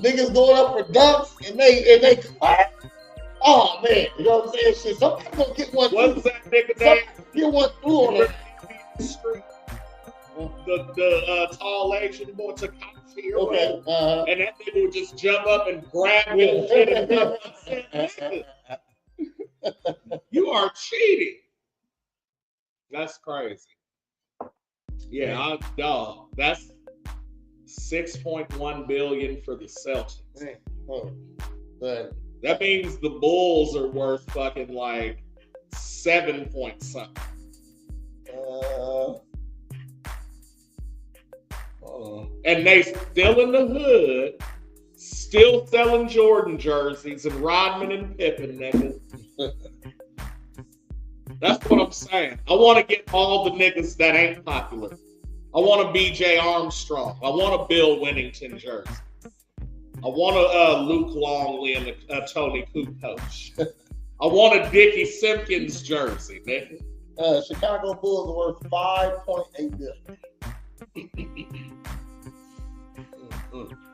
Niggas going up for dunks and they clap. Oh man, you know what I'm saying? Shit, somebody's gonna get one. What's that nigga name? Get one through on it. The tall Asian boy Takashi. Okay. And that nigga would just jump up and grab your shit and dunk. I said, you are cheating. That's crazy. Yeah, dog. That's $6.1 billion for the Celtics. That means the Bulls are worth fucking like 7 point something. And they still in the hood, still selling Jordan jerseys and Rodman and Pippen, nigga. That's what I'm saying. I want to get all the niggas that ain't popular. I want a B.J. Armstrong. I want a Bill Winnington jersey. I want a Luke Longley and a Tony Kukoc. I want a Dickie Simpkins jersey, nigga. Chicago Bulls are worth $5.8 billion.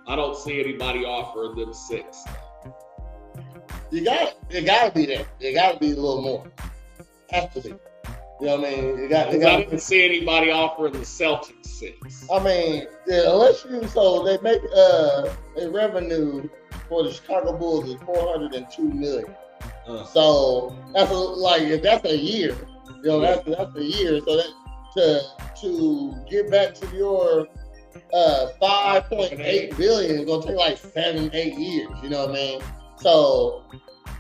I don't see anybody offering them 6. It gotta be that. It gotta be a little more. Has to be. You know what I mean? I didn't see anybody offering the Celtics 6. I mean, unless they make a revenue for the Chicago Bulls is $402 million. So that's if that's a year, that's a year. So that to get back to your 5.8 billion is gonna take like 7-8 years. You know what I mean? So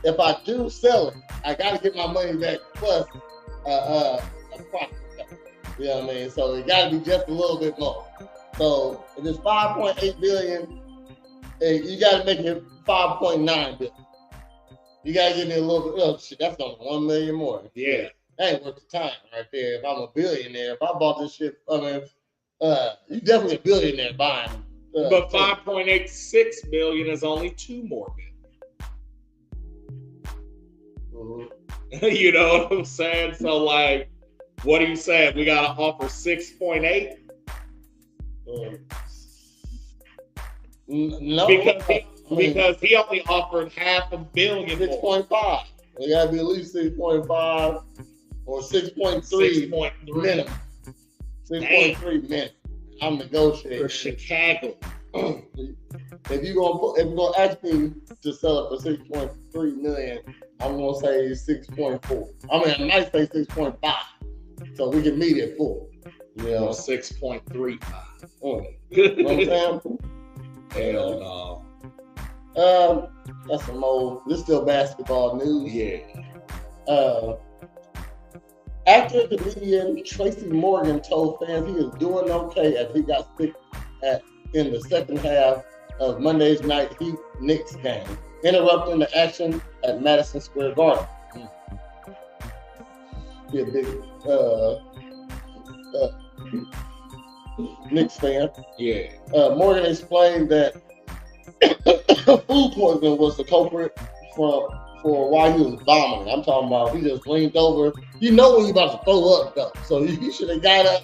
if I do sell it, I gotta get my money back plus a profit. You know what I mean? So it gotta be just a little bit more. So if it's 5.8 billion, Hey, you got to make it 5.9 billion. You got to give me a little bit. Oh shit, that's only 1 million more. Yeah. That ain't worth the time right there. If I'm a billionaire, if I bought this shit, I mean, you definitely a billionaire buying. But 5.86 billion is only 2 more billion. Mm-hmm. You know what I'm saying? So like, what are you saying? We gotta offer 6.8? No, because he only offered $500 million. 6.5. We gotta be at least 6.5 or 6.3 minimum. 6.3 minimum. I'm negotiating for Chicago. If you're gonna ask me to sell it for 6.3 million, I'm gonna say 6.4. I mean, I might say 6.5, so we can meet at 4. You know, 6.35. You know what I'm saying? Hell no. That's some old. This is still basketball news. Yeah. Actor comedian Tracy Morgan told fans he was doing okay as he got sick in the second half of Monday's night Heat Knicks game, interrupting the action at Madison Square Garden. Be a big Knicks fan. Yeah. Morgan explained that food poisoning was the culprit for why he was vomiting. I'm talking about he just leaned over. You know when you're about to throw up though, so he should have got up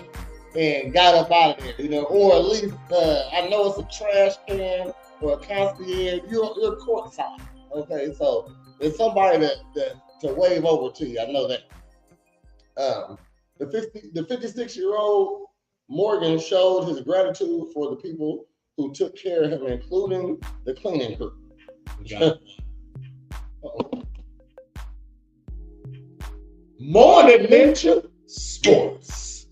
and got up out of there, you know, or at least I know it's a trash can or a concierge. You're courtside, okay? So there's somebody that to wave over to you. I know that. The 56-year-old Morgan showed his gratitude for the people who took care of him, including the cleaning crew. Morn'n Ninja Sports.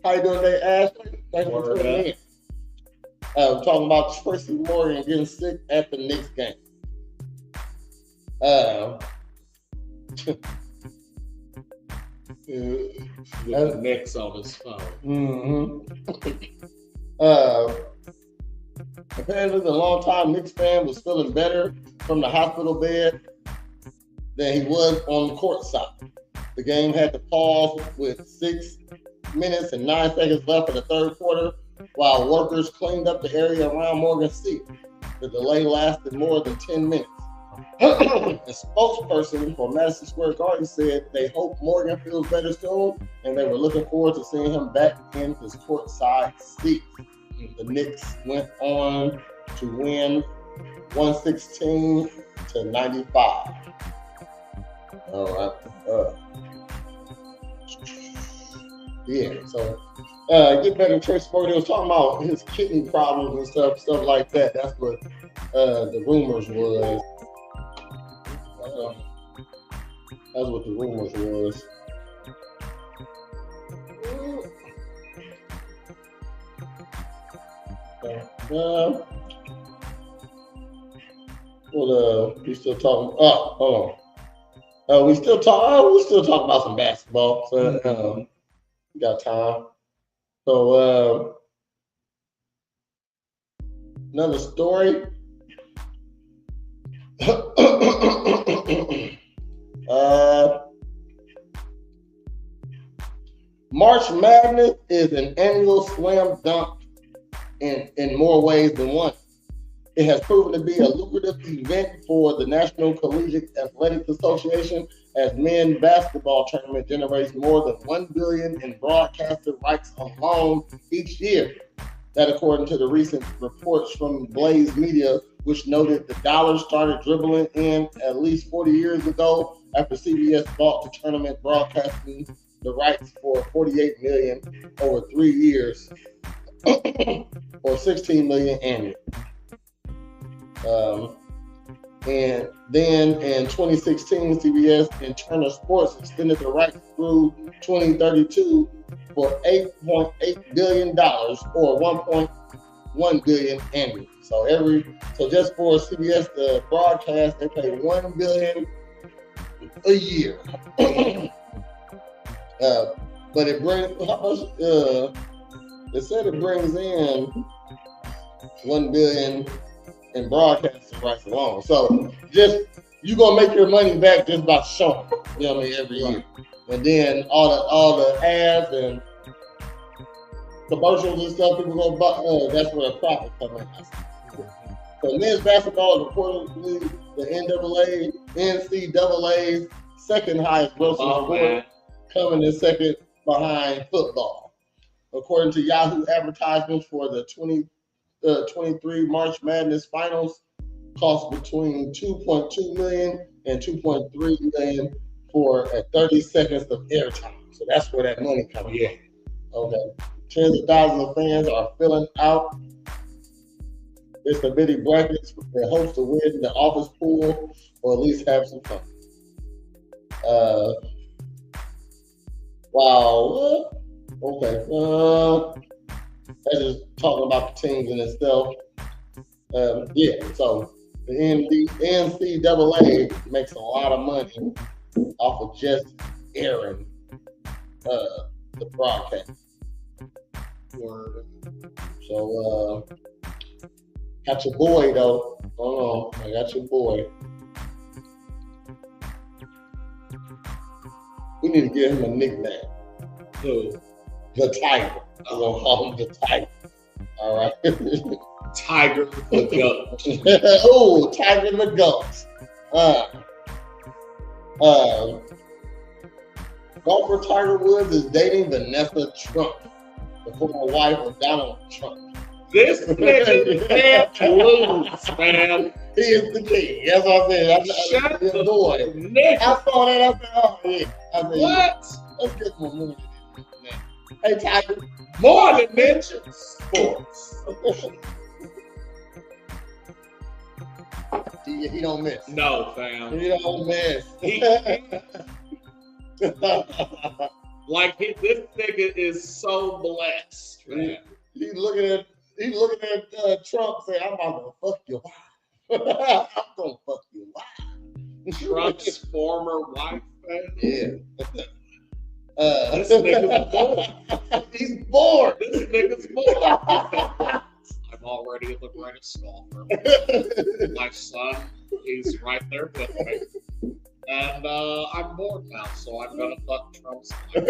How you doing today, Ashley? Thanks for tuning in. We're talking about Tracy Morgan getting sick at the Knicks game. With the Knicks on his phone. Apparently, the longtime Knicks fan was feeling better from the hospital bed than he was on the court side. The game had to pause with 6 minutes and 9 seconds left in the third quarter while workers cleaned up the area around Morgan's seat. The delay lasted more than 10 minutes. A spokesperson for Madison Square Garden said they hope Morgan feels better soon and they were looking forward to seeing him back in his courtside seat. The Knicks went on to win 116-95. All right. So get better. Tracy Morgan, they was talking about his kidney problems and stuff like that. That's what the rumors was. That's what the rumors was. We still talking. Hold on. We still talking about some basketball. So we got time. So another story. March Madness is an annual slam dunk in more ways than one. It has proven to be a lucrative event for the National Collegiate Athletic Association, as men's basketball tournament generates more than $1 billion in broadcasted rights alone each year. That according to the recent reports from Blaze Media, which noted the dollars started dribbling in at least 40 years ago after CBS bought the tournament, broadcasting the rights for $48 million over 3 years, or $16 million annually. And then in 2016, CBS and Turner Sports extended the rights through 2032 for $8.8 billion or $1.1 billion annually. So just for CBS to broadcast, they pay $1 billion a year. But it brings how much? They said it brings in $1 billion in broadcasting rights alone. So just you gonna make your money back just by showing, you know what I mean, every year. And then all the ads and commercials and stuff people gonna buy, that's where the profit come in. So men's basketball is reportedly the NCAA's second highest grossing sport, coming in second behind football. According to Yahoo advertisements for the 23 March Madness Finals, cost between $2.2 million and $2.3 million for 30 seconds of airtime. So that's where that money comes from. Okay. Tens of thousands of fans are filling out their committee brackets in hopes to win the office pool or at least have some fun. Wow. Okay. That's just talking about the teams in itself. Yeah, so the NCAA makes a lot of money off of just airing the broadcast. So, got your boy though. Hold on, I got your boy. We need to give him a nickname. Who? The Tiger. We're gonna call him the Tiger. All right. Tiger the Goat. Oh, Tiger the Goat. Golfer Tiger Woods is dating Vanessa Trump, the former wife of Donald Trump. This nigga can't lose, man. He is the king. That's what I said. Shut the boy. Nigga. I saw that. I said, oh yeah. I said, What? Let's get some movie. Hey Tiger. Morn'n Ninja Sports. He don't miss. No, fam. He don't miss. This nigga is so blessed, man. He's looking at Trump saying, I'm about to fuck your wife. I'm gonna fuck your wife. Trump's former wife, man. Yeah. This nigga's bored. He's bored. This nigga's bored. I'm already the greatest golfer. My son, he's right there with me. And I'm bored now, so I'm gonna fuck Trump's wife.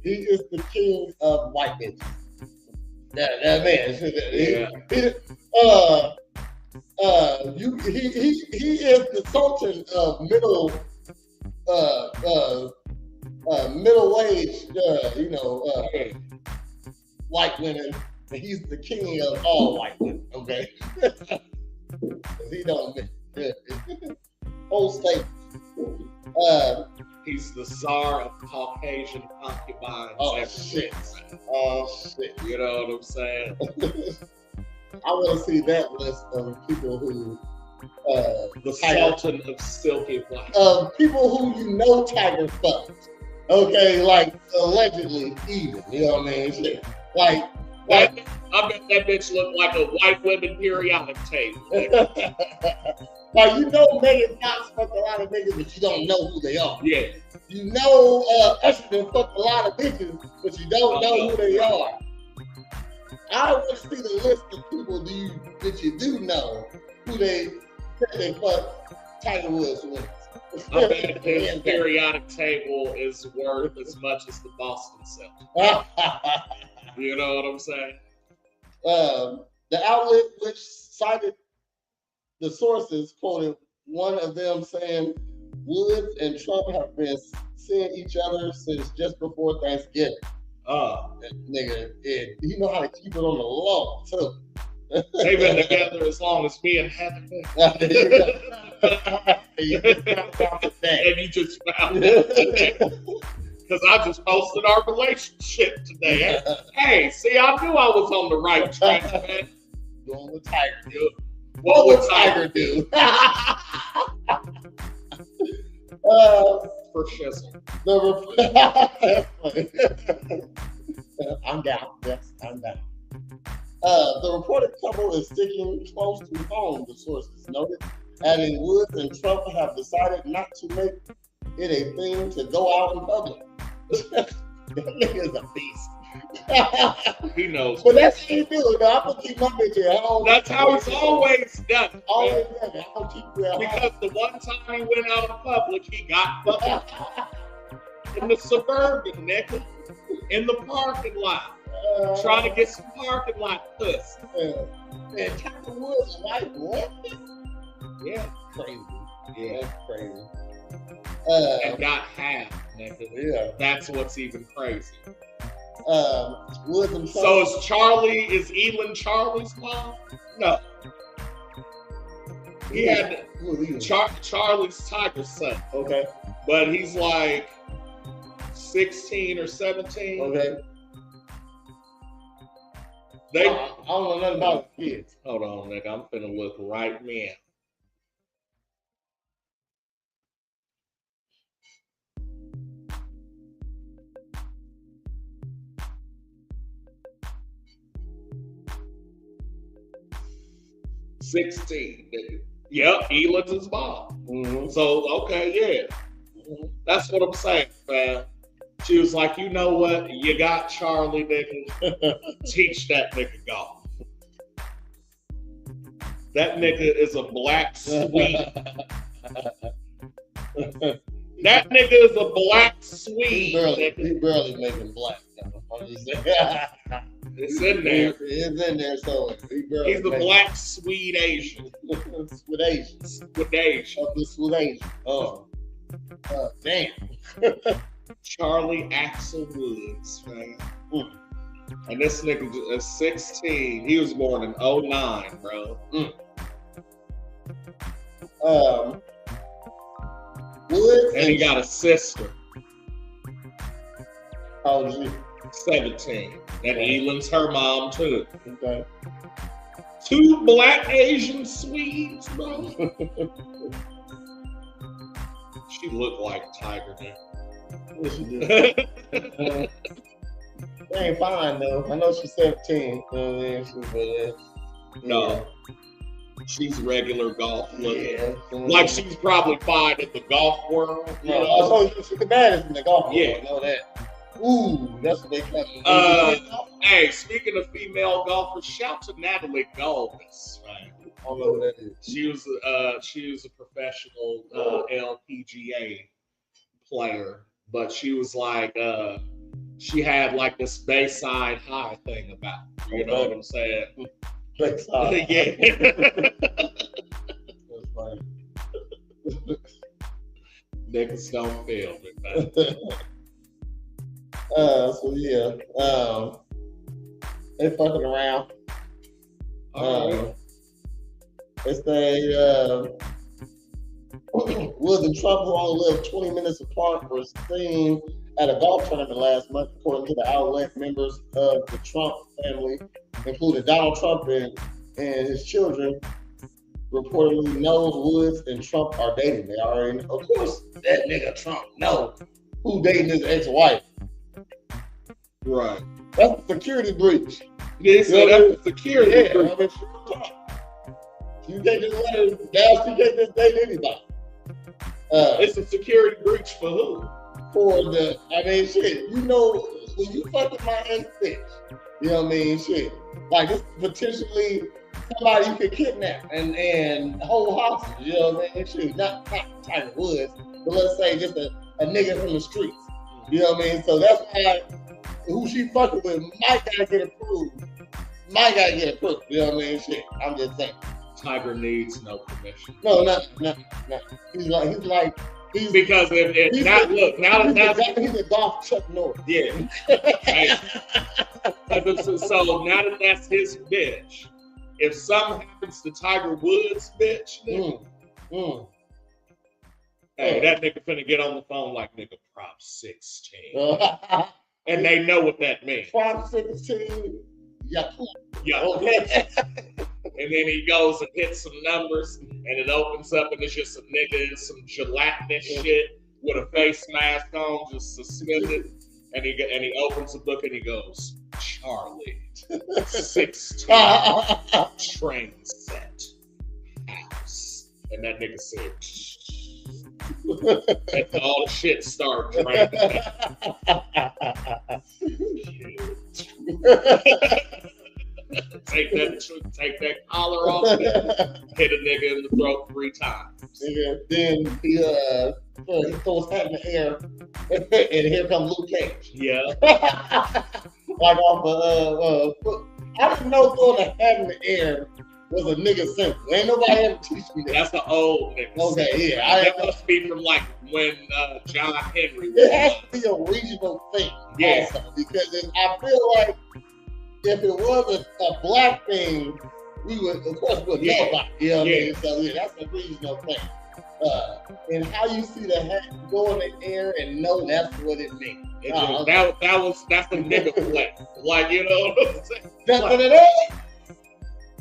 He is the king of white bitches. That man. He is the sultan of middle-aged, white women. And he's the king of all white women. Okay, he don't miss. Whole state. He's the czar of Caucasian concubines. Oh shit! Oh shit! You know what I'm saying? I want to see that list of people who the Sultan of Silky White. People who Tiger fucked. Okay, like allegedly even. You know what I mean? Shit. Like I bet that bitch looked like a white women periodic table. Like Megan Fox fucked a lot of niggas, but you don't know who they are. Yeah. Usher done fucked a lot of bitches, but you don't know who they are. I want to see the list of people that you do know who they fucked Tiger Woods with. I bet his periodic table is worth as much as the Boston Celtics. You know what I'm saying? The outlet which cited the sources quoted one of them saying Woods and Trump have been seeing each other since just before Thanksgiving. Nigga, he know how to keep it on the low too. They've been together as long as me and Heather. And you just found it today. Because I just posted our relationship today. Hey, see, I knew I was on the right track, man. Doing what Tiger do. What would Tiger do? For shizzle. I'm down. Yes, I'm down. The reported couple is sticking close to home, the sources noted, adding Woods and Trump have decided not to make it a thing to go out in public. That nigga's a beast. He knows. But that's how you do it. Though. I'm gonna keep my bitch at home. That's how it's always done. Always done it. I'm gonna keep you at home. Because the one time he went out in public, he got fucking in the Suburban, nigga, in the parking lot, trying to get some parking lot pussy. And Tiger Woods, like what? Yeah, Crazy. yeah, That's crazy. and got half, nigga. Yeah. That's what's even crazy. Woods and So is Elon Charlie's mom? No. He had Charlie's Tiger's son. Okay. But he's like 16 or 17. Okay. They I don't know nothing about kids. hold on, nigga. I'm finna look right now. $16, nigga. Yep, Elon's his mom. Mm-hmm. So okay, yeah. That's what I'm saying, fam. She was like, you know what? You got Charlie, nigga. Teach that nigga golf. That nigga is a black Swede. That nigga is a black Swede. He barely making black. I'm just saying. It's in there. It's in there, so He's the black Swede Asian. Swedish. Swedish. Of the Swedish. Oh. Damn. Charlie Axel Woods, man. And this nigga is 16. He was born in 09, bro. Woods And he got a sister, how old is he? 17. And Elon's her mom, too. Okay. 2 black Asian Swedes, bro. She looked like Tiger, man. What she do? She ain't fine though. I know she's 17. You know what I mean? No. She's regular golf looking. Yeah. Like she's probably fine in the golf world. You know? Oh, so she's the baddest in the golf world. Yeah. I know that. Ooh, that's what they call it. Hey, speaking of female golfers, shout to Natalie Galvis. Right? I don't know who that is. She was a professional LPGA player, but she was like she had like this Bayside High thing about her, you know what I'm saying? Bayside. Yeah. That's funny. Niggas don't feel me, man. So yeah, they fucking around. They say Woods and Trump, who only lived 20 minutes apart, were seen at a golf tournament last month, according to the outlet. Members of the Trump family, including Donald Trump and his children, reportedly knows Woods and Trump are dating. They already know. Of course, that nigga Trump knows who dating his ex-wife. Right. That's a security breach. Yeah, so that's a security Yeah, breach. I mean, you can't just let her down. She can't just date anybody. It's a security breach for who? Shit. You know, when you fucking my ex bitch, you know what I mean? Shit. Like, this is potentially somebody you could kidnap and hold hostage. You know what I mean? Shit. Not Tiger Woods, but let's say just a nigga from the streets. You know what I mean? So that's why who she fucking with might gotta get approved. You know what I mean? Shit. I'm just saying. Tiger needs no permission. No. He's Because if now look, now that's he's a golf Chuck Norris. yeah. Hey. So now that that's his bitch, if something happens to Tiger Woods' bitch, nigga, hey, that nigga finna get on the phone like nigga Prop 16. And they know what that means. Prop 16, yeah. Okay. And then he goes and hits some numbers, and it opens up, and it's just a nigga in some gelatinous shit with a face mask on, just suspended. And he opens the book and he goes, Charlie, 16, train set, house. And that nigga said, and all the shit started draining. Take that collar off, hit a nigga in the throat 3 times. Then he throws hat in the air, and here comes Luke Cage. Yeah. Like off I didn't know throwing a hat in the air was a nigga symbol. Ain't nobody ever teach me that. That's the old nigga. Okay, yeah. That must be from like when John Henry was It has to be a regional thing. Yeah. Also, because I feel like if it was a black thing, we would, of course, know about it. You know what I mean? So yeah, that's a regional thing. And how you see the hat go in the air and know that's what it means. That's a nigga flex. Like, you know what I'm saying? That's what it is.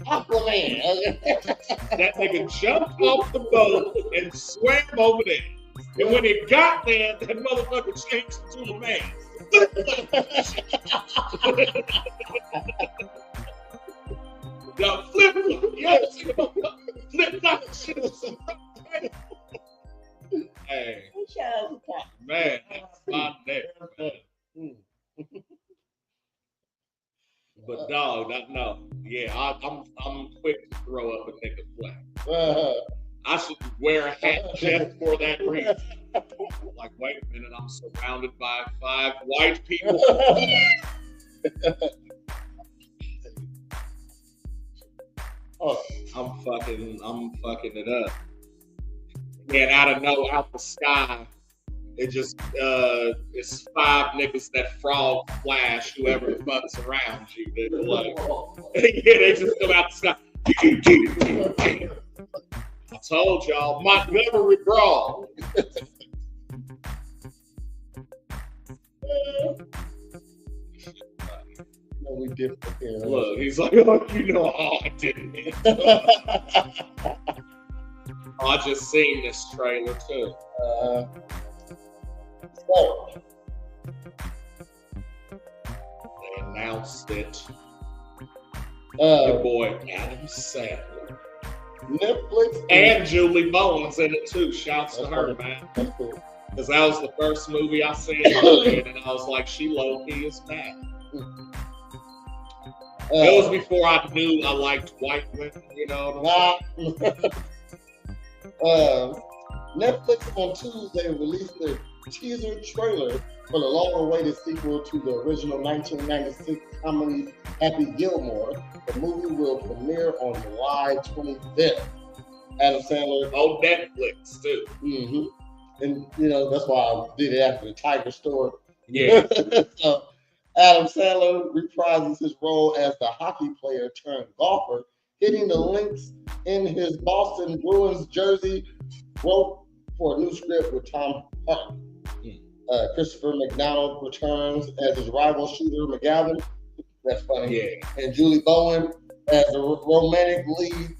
Aquaman. That nigga jumped off the boat and swam over there. And when he got there, that motherfucker changed to a man. The flip-flop. You ever seen about flip-flop shit? Hey, man, that's my neck, man. But dog, no. Yeah, I'm quick to throw up a nigga flag. I should wear a hat just for that reason. Like, wait a minute, I'm surrounded by 5 white people. I'm fucking it up. And out the sky, it just it's 5 niggas that frog flash whoever fucks around you. They're like, yeah, they just come out the sky. I told y'all, Montgomery brawl. We different here. Look, he's like, oh, you know how I did it. I just seen this trailer too. So they announced it. Your boy Adam Sandler. Netflix and Julie Bowen's in it too. Shouts to her, man. That's cool. Because that was the first movie I seen her in, and I was like, she low-key is bad. It was before I knew I liked white women, you know what I'm saying? Netflix on Tuesday released a teaser trailer for the long-awaited sequel to the original 1996 comedy Happy Gilmore. The movie will premiere on July 25th. Adam Sandler on Netflix too. Mm-hmm. And you know that's why I did it after the Tiger Store. Yeah. So, Adam Sandler reprises his role as the hockey player turned golfer, hitting the links in his Boston Bruins jersey. Wrote for a new script with Tom Hardy. Christopher McDonald returns as his rival shooter McGavin. That's funny. Yeah. And Julie Bowen as the romantic lead.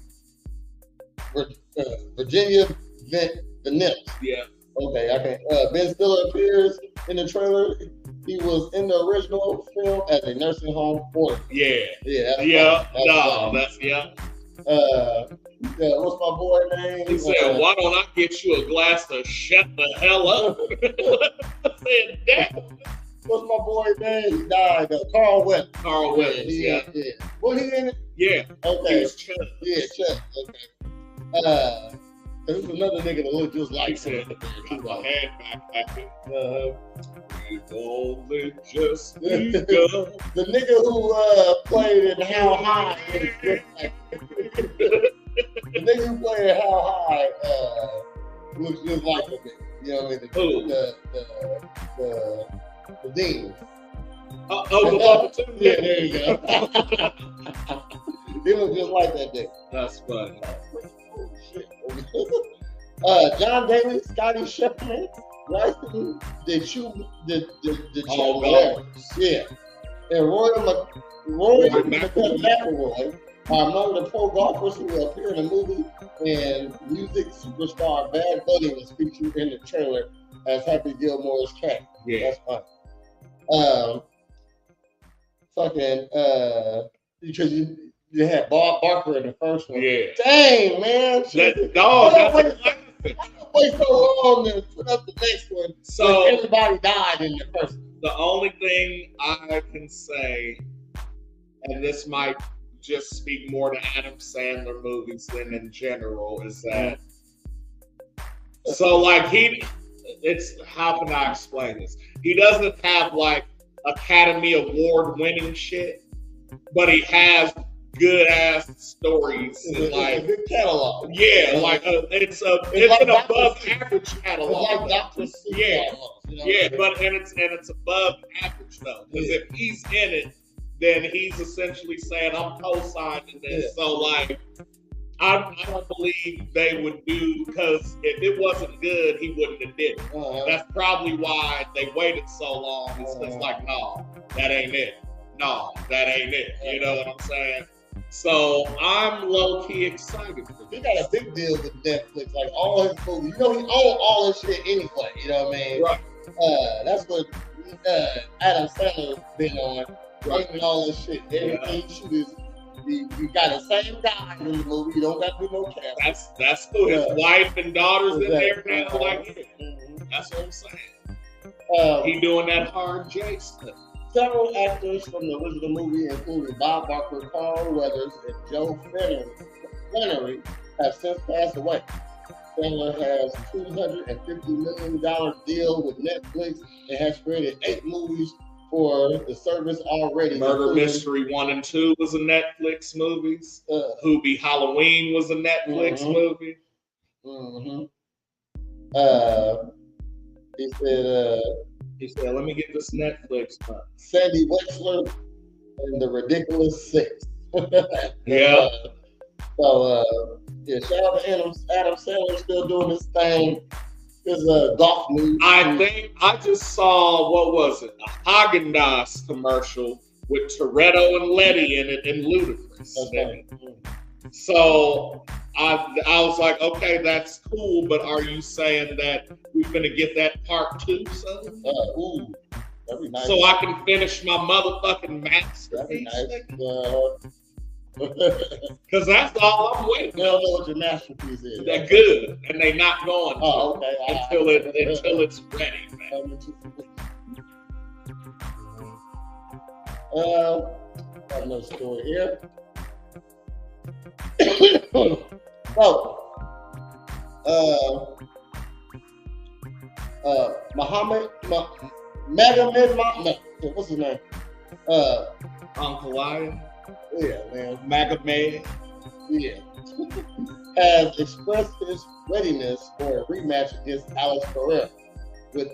Virginia the Nips. Yeah. Okay, I can. Ben Stiller appears in the trailer. He was in the original film as a nursing home porter. Yeah. Yeah. That's what's my boy name? He said, "Why don't I get you a glass to shut the hell up?" I said, "Damn." What's my boy name? He died. Carl Weathers. Carl Weathers. Yeah. Was he in it? Yeah. Okay. He was Chuck. Yeah, Chuck. Okay. There's another nigga that looked just like him. Got my hand back. We've only just begun. The nigga who played in How High. The nigga who played in How High looks just like him. You know what I mean? The Dean. The level 2. Yeah, there you go. He looks just like that nigga. That's funny. Oh shit. John Daly, Scotty Shepard, Bryson, the yeah, and Roy McElroy are among the pro golfers who will appear in the movie, and music superstar Bad Bunny was featured in the trailer as Happy Gilmore's cat. Yeah, that's fun. Because you had Bob Barker in the first one. Yeah. Dang, man. Wait so long to put up the next one. So everybody died in the first one. the only thing I can say, and this might just speak more to Adam Sandler movies than in general, is that so like how can I explain this? He doesn't have like Academy Award winning shit, but he has good ass stories. It's a good catalog. Yeah, like it's an above average catalog. It's like Dr. C. Yeah, catalog, but it's above average though, because if he's in it, then he's essentially saying I'm co-signing this. Yeah. So like, I don't believe they would do, because if it wasn't good, he wouldn't have did it. That's probably why they waited so long. It's just like, no, that ain't it. No, that ain't it. You know what I'm saying? So I'm low key excited for this. He got a big deal with Netflix, like all his movies. You know, he owned all his shit anyway. You know what I mean? Right. That's what Adam Sandler been on. Writing all this shit. Everything you shoot is you got the same guy in the movie. You don't got to do no casting. That's cool. His wife and daughters in there now. Like, that's what I'm saying. He doing that hard J stuff. Several actors from the original movie, including Bob Barker, Carl Weathers, and Joe Flannery, have since passed away. Sandler has a $250 million deal with Netflix and has created 8 movies for the service already. Murder Mystery 1 and 2 was a Netflix movies. Hoobie Halloween was a Netflix movie. He said, let me get this Netflix one. Sandy Wexler and the Ridiculous Six. Yeah. Shout out to Adam Sandler, still doing his thing. His golf movie. I think I just saw, what was it? A Haagen-Dazs commercial with Toretto and Letty in it and Ludacris. Okay. So I was like, okay, that's cool, but are you saying that we're gonna get that part 2 soon? That'd be nice. So I can finish my motherfucking masterpiece. That'd be nice. Because that's all I'm waiting. They don't know what your masterpiece is. They're good, and they're not going to okay. until it's ready, man. Got another story here. What's his name? Uncle Lion. Yeah, man. Magomed. Yeah. Has expressed his readiness for a rematch against Alex Pereira, with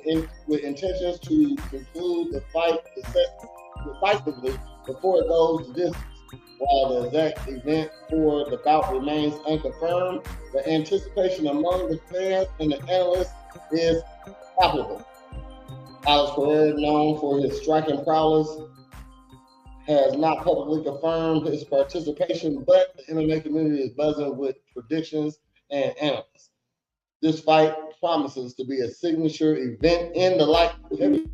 intentions to conclude the fight decisively before it goes to distance. While the exact event for the bout remains unconfirmed, the anticipation among the fans and the analysts is palpable. Alex Pereira, known for his striking prowess, has not publicly confirmed his participation, but the MMA community is buzzing with predictions and analysts. This fight promises to be a signature event in the light heavy.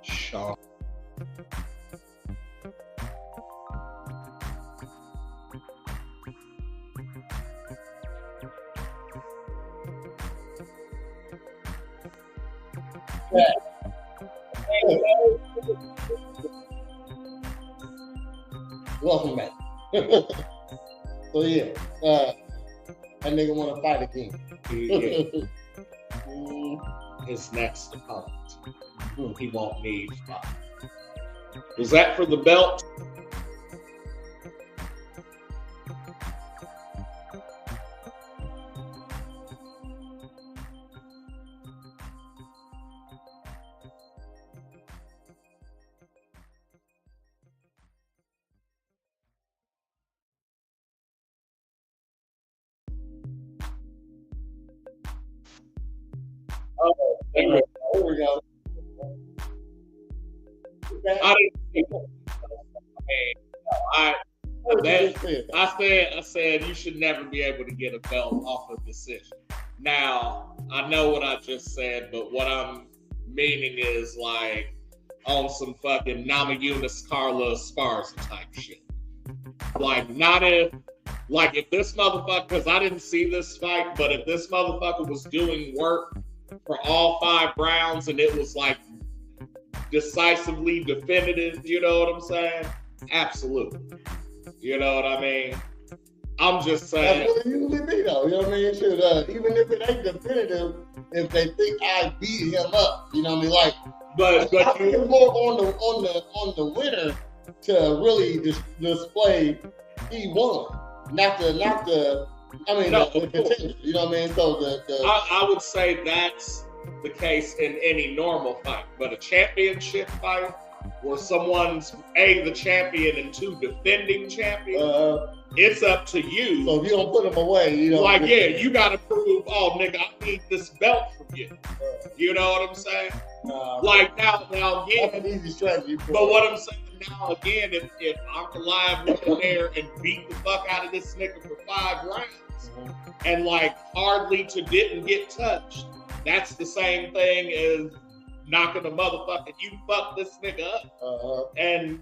Shaw. Welcome back. So yeah, that nigga want to fight again. His next opponent. He won't need fight. Was that for the belt? There we There we go. I didn't I said you should never be able to get a belt off of decision. Now, I know what I just said, but what I'm meaning is like on some fucking Namajunas Carla Esparza type shit. Like if this motherfucker, because I didn't see this fight, but if this motherfucker was doing work for all 5 rounds and it was like decisively definitive, you know what I'm saying? Absolutely. You know what I mean? I'm just saying. That's what it usually be, though. You know what I mean? Should, even if it ain't definitive, if they think I beat him up, you know what I mean? Like, but I think it's more on the winner to really display he won, not the contender. You know what I mean? So I would say that's the case in any normal fight, but a championship fight where someone's the champion and 2 defending champions, it's up to you. So if you don't put them away, you know, like you got to prove, oh nigga, I need this belt from you. You know what I'm saying? Like now again, that's an easy strategy. But what I'm saying now again, if Uncle Live went in there and beat the fuck out of this nigga for 5 rounds and like hardly didn't get touched, that's the same thing as knocking a motherfucker. You fucked this nigga up, and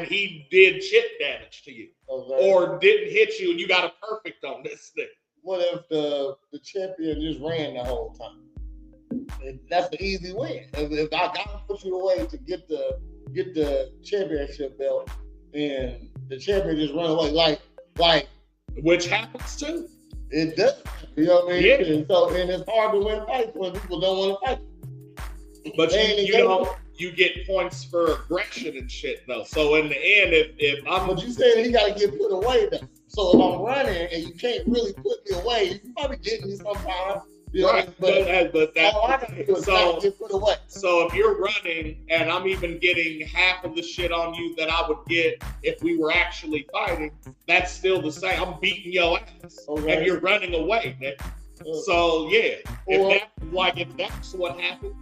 he did chip damage to you, or didn't hit you, and you got a perfect on this nigga. What if the champion just ran the whole time? That's the easy win. If I gotta put you away to get the championship belt, and the champion just run away, like which happens too. It does. You know what I mean? Yeah. And it's hard to win fights when people don't want to fight. But you get points for aggression and shit though. So in the end, if I'm but you said he got to get put away though. So if I'm running and you can't really put me away, you probably get me sometimes. You know, right, but that's all I gotta do is not get put away. So if you're running and I'm even getting half of the shit on you that I would get if we were actually fighting, that's still the same. I'm beating your ass, and you're running away, man. So yeah, if that's what happened,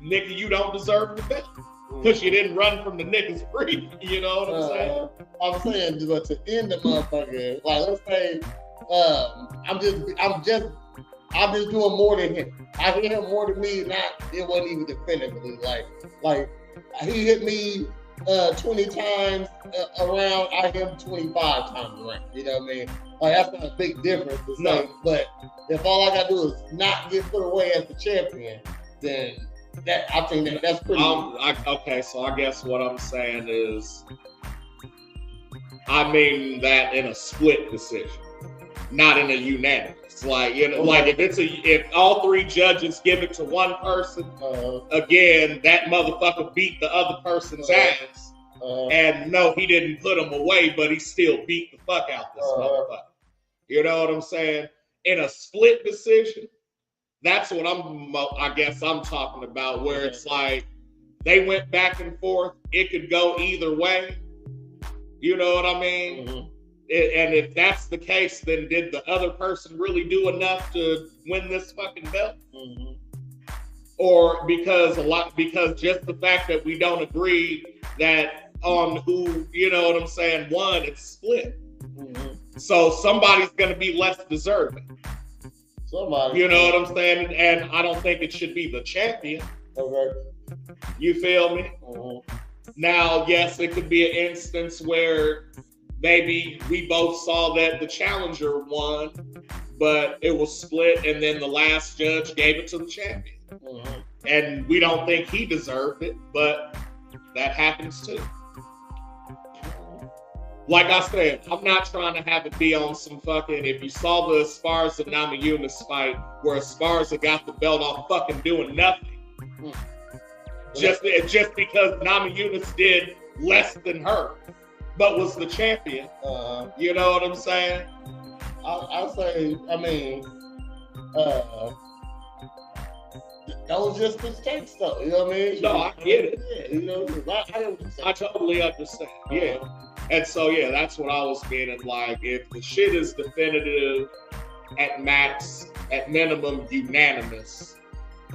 nigga, you don't deserve the belt because you didn't run from the niggas free. You know what I'm saying? I'm saying, but to end the motherfucker, like let's say, I'm just doing more than him. I hit him more than me, it wasn't even definitively. Like he hit me 20 times around, I hit him 25 times around. You know what I mean? Like that's not a big difference to say. But if all I gotta do is not get put away as the champion, then I think that's pretty. Okay, so I guess what I'm saying is, I mean that in a split decision, not in a unanimous. Like like if all 3 judges give it to one person, again that motherfucker beat the other person's ass, and no, he didn't put him away, but he still beat the fuck out this motherfucker. You know what I'm saying? In a split decision, that's what I guess I'm talking about, where it's like they went back and forth. It could go either way. You know what I mean? Mm-hmm. And if that's the case, then did the other person really do enough to win this fucking belt? Mm-hmm. Or because just the fact that we don't agree that on who, you know what I'm saying, won, it's split. Mm-hmm. So somebody's going to be less deserving. Somebody. You know what I'm saying? And I don't think it should be the champion. Okay. You feel me? Mm-hmm. Now, yes, it could be an instance where maybe we both saw that the challenger won, but it was split, and then the last judge gave it to the champion. Mm-hmm. And we don't think he deserved it, but that happens too. Like I said, I'm not trying to have it be on some fucking, if you saw the Esparza Namajunas fight where Esparza got the belt off fucking doing nothing. Mm-hmm. Just because Namajunas did less than her, but was the champion. You know what I'm saying? I'll say, I mean, that was just mistakes, though. You know what I mean? No, I get it. Yeah, you know, I totally understand. Yeah. And so, yeah, that's what I was meaning. Like, if the shit is definitive, at max, at minimum, unanimous,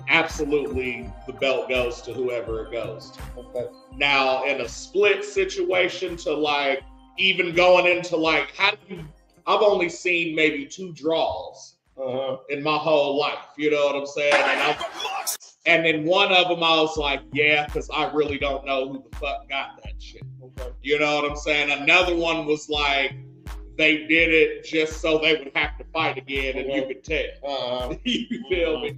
absolutely the belt goes to whoever it goes to. Okay. Now, in a split situation, to like even going into like, I've only seen maybe 2 draws in my whole life. You know what I'm saying? And then one of them, I was like, yeah, because I really don't know who the fuck got that shit. Okay. You know what I'm saying? Another one was like, they did it just so they would have to fight again, and you could tell. You feel me?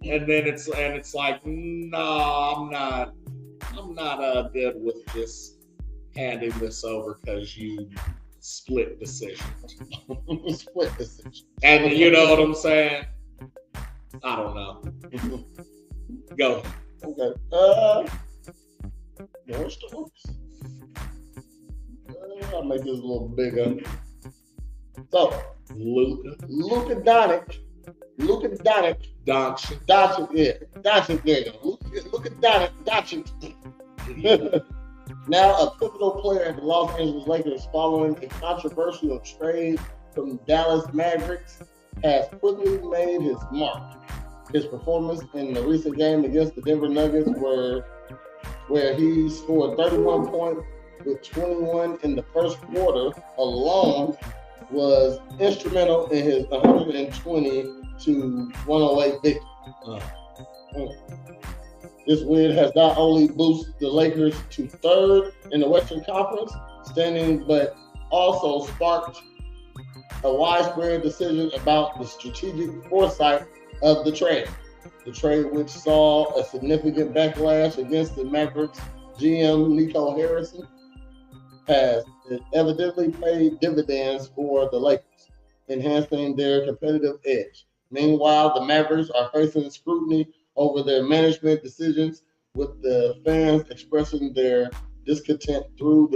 And then it's like, no, I'm not good with just handing this over because you split decision. Split decision. And you know what I'm saying? I don't know. Go. Okay. More stories. I'll make this a little bigger. So, Luka Doncic. Doncic, there you go. Luka Doncic. Now a pivotal player at the Los Angeles Lakers following a controversial trade from Dallas Mavericks has quickly made his mark. His performance in the recent game against the Denver Nuggets where he scored 31 points with 21 in the first quarter alone was instrumental in his 120-108 victory. This win has not only boosted the Lakers to third in the Western Conference standing, but also sparked a widespread decision about the strategic foresight of the trade. The trade, which saw a significant backlash against the Mavericks GM Nico Harrison, has evidently paid dividends for the Lakers, enhancing their competitive edge. Meanwhile, the Mavericks are facing scrutiny over their management decisions, with the fans expressing their discontent through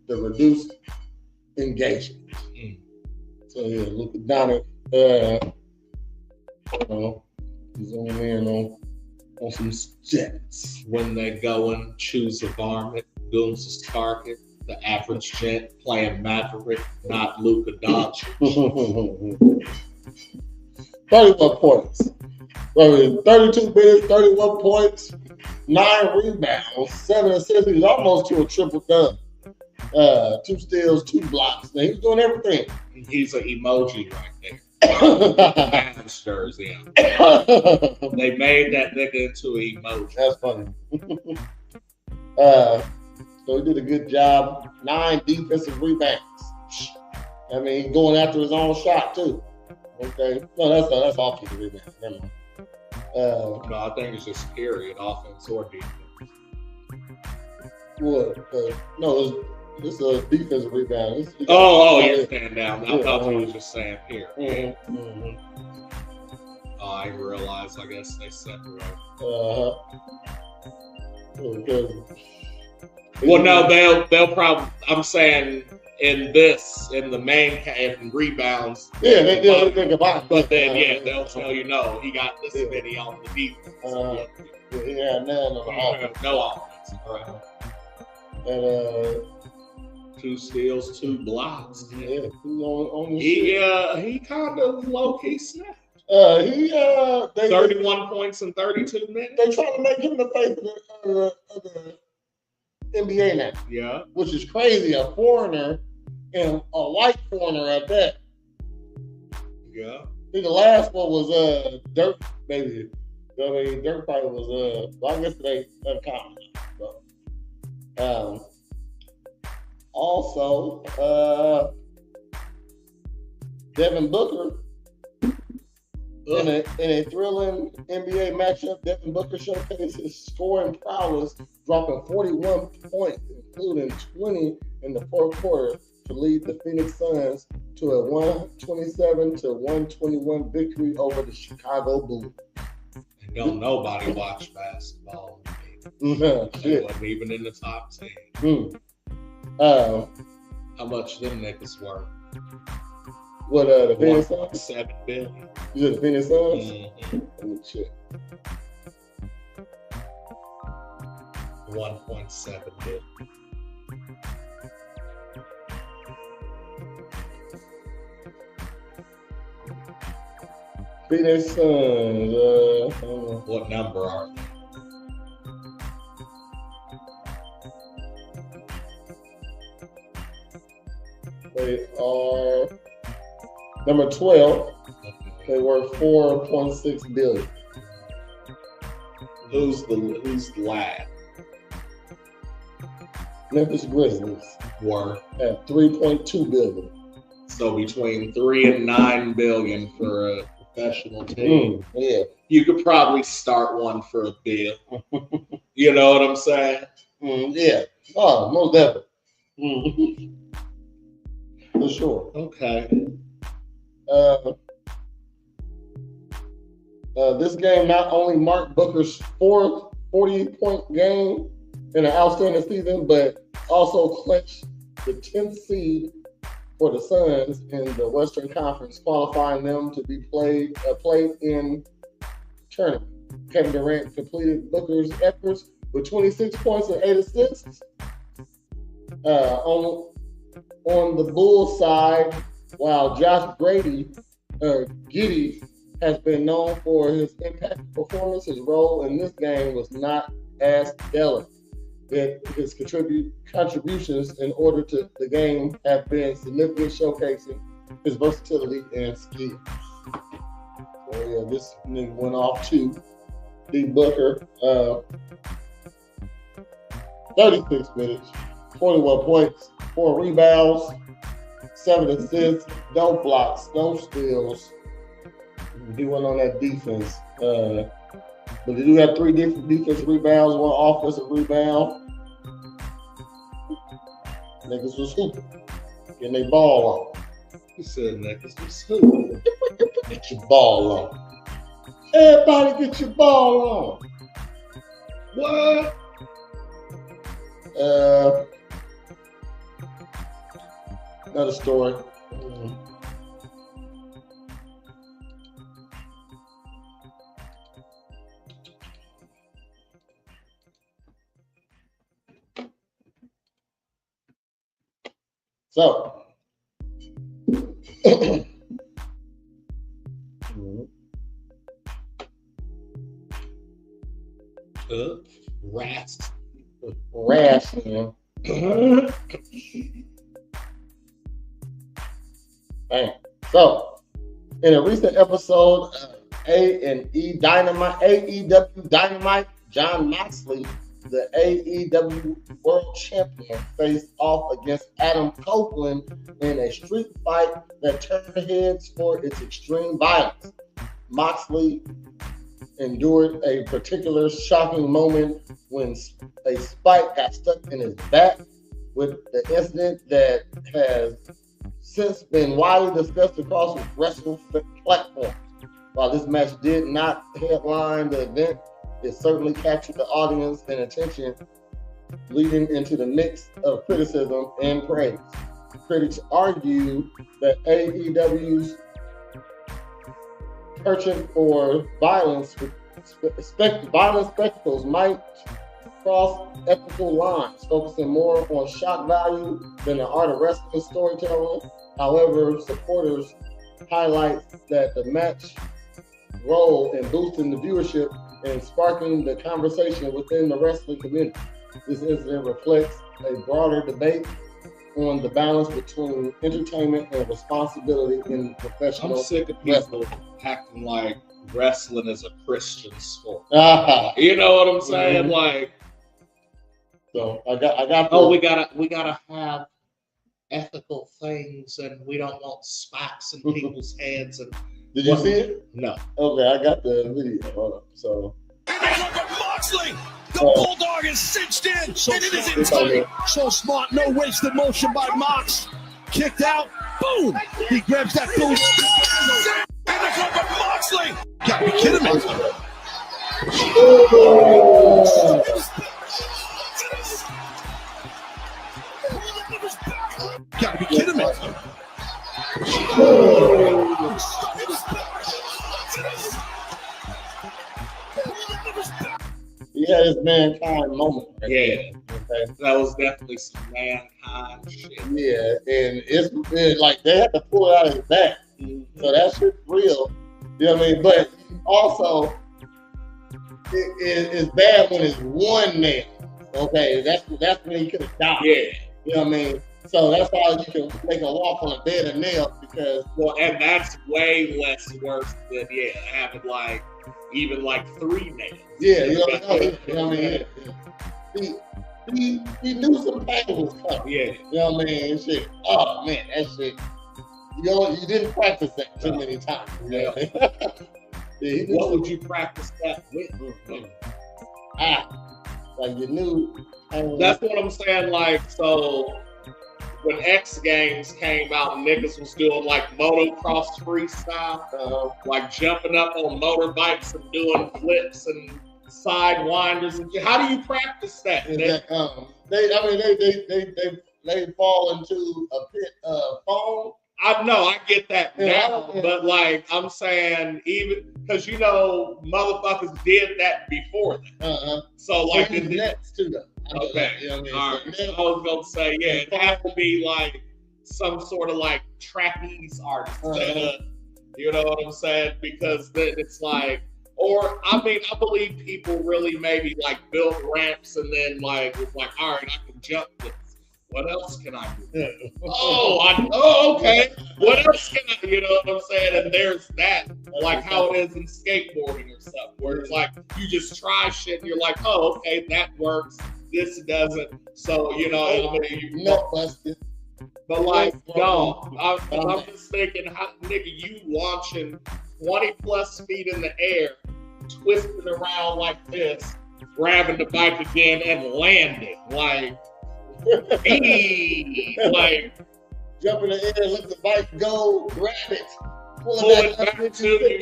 the reduced engagement. So yeah, Luka Doncic, he's on in on some jets. When they go and choose a varmint, Goons is target. The average gent playing Maverick, not Luka Doncic. 31 points. 32 minutes, 31 points, 9 rebounds, 7 assists. He's almost to a triple-double. 2 steals, 2 blocks. Now, he's doing everything. He's an emoji right there. Mavs jersey. They made that nigga into an emoji. That's funny. So he did a good job. 9 defensive rebounds. I mean, he's going after his own shot, too. Okay. No, that's offensive rebound. Never mind. No, I think it's just period, offense or defense. What? No, it's a defensive rebound. You're standing down. I thought you were just saying here. Mm-hmm. I didn't realize. I guess they separate. Well, no, they'll probably. I'm saying in the main in rebounds. Yeah, they combine. But then they'll tell you no, he got this many on the defense. Yeah, none on the offense. No offense. And 2 steals, 2 blocks. Yeah, he kind of low key snapped. 31 points in 32 minutes. They trying to make him the face of the NBA now. Yeah, which is crazy. A foreigner and a white foreigner at that. Yeah. I think the last one was Dirk, maybe. I mean, Dirk probably was well, I guess they uncommon. So, also, Devin Booker. In a thrilling NBA matchup, Devin Booker showcased his scoring prowess, dropping 41 points, including 20 in the fourth quarter, to lead the Phoenix Suns to a 127-121 victory over the Chicago Bulls. And don't nobody watch basketball. They wasn't even in the top 10. How much them niggas worth? What, the Phoenix Suns? $7 billion. You said the Phoenix Suns? Mm-hmm. Let me check. 1.7 billion. Phoenix Suns. What number are they? They are number 12. They were 4.6 billion. Who's the lad? Memphis Grizzlies Were at 3.2 billion. so between 3 and 9 billion for a professional team. Yeah. You could probably start one for a bill. You know what I'm saying? Yeah. Oh, most definitely. For sure. Okay. This game not only marked Booker's fourth 40-point game in an outstanding season, but also clinched the 10th seed for the Suns in the Western Conference, qualifying them to be played in tournament. Kevin Durant completed Booker's efforts with 26 points and 8 assists. On the Bulls side, while Josh Giddey has been known for his impact performance, his role in this game was not as stellar. His contributions in order to the game have been significant, showcasing his versatility and skill. So yeah, this nigga went off to D. Booker. 36 minutes, 21 points, 4 rebounds, 7 assists, no blocks, no steals. He went on that defense. But they do have 3 defensive rebounds, 1 offensive rebound. Niggas was hooping, getting their ball on. You said niggas was hooping. Get your ball on. Everybody get your ball on. What? Another story. So, Rats. Rational. Bam. So, in a recent episode of AEW Dynamite, Jon Moxley, the AEW World Champion, faced off against Adam Copeland in a street fight that turned heads for its extreme violence. Moxley endured a particular shocking moment when a spike got stuck in his back, with the incident that has since been widely discussed across wrestling platforms. While this match did not headline the event, it certainly captured the audience and attention, leading into the mix of criticism and praise. Critics argue that AEW's penchant for violent spectacles might cross ethical lines, focusing more on shock value than the art of wrestling storytelling. However, supporters highlight that the match role in boosting the viewership and sparking the conversation within the wrestling community. This incident reflects a broader debate on the balance between entertainment and responsibility in professional. I'm sick of people acting like wrestling is a Christian sport. Uh-huh. You know what I'm saying? Mhm. Like, So I got. oh, we gotta have ethical things, and we don't want spikes in people's heads. And Did you see it? no, Okay, I got the video. Hold up. So. Moxley, the Bulldog is cinched in, and it is in tight. So smart, no wasted motion by Mox. Kicked out, boom! He grabs that boom. Moxley! Gotta be kidding me. Gotta be kidding me. He had his mankind moment. Right? yeah, Okay. that was definitely some mankind shit. Yeah, and it's like they had to pull it out of his back. So that shit's real. You know what I mean? But also, it's bad when it's one nail. Okay, that's when you could have died. Yeah. You know what I mean? So that's why you can make a walk on a bed of nails because and that's way less worse than having even 3 nails. Yeah, you know what I mean? He knew some pain was coming. Yeah. You know what I mean? Shit. Oh man, that shit. You didn't practice that too many times. Yeah. What would you practice that with? Like you knew. That's what I'm saying. So when X Games came out, niggas was doing motocross freestyle, jumping up on motorbikes and doing flips and sidewinders. And how do you practice that? They fall into a pit of foam. I get that now, but I'm saying even because motherfuckers did that before that. So the nets too, though. Okay, you know what I mean? all right. I was gonna say it has to be some sort of trapeze artist. You know what I'm saying? Because then it's I believe people really maybe built ramps and then was all right, I can jump this. What else can I do? Okay. What else can I? You know what I'm saying? And there's that, how it is in skateboarding or stuff, where it's you just try shit and you're oh, okay, that works. This doesn't. So Nut busted. But no, I'm just thinking, nigga, you launching 20 plus feet in the air, twisting around like this, grabbing the bike again and landing jump in the air, let the bike go, grab it, pull it back to you,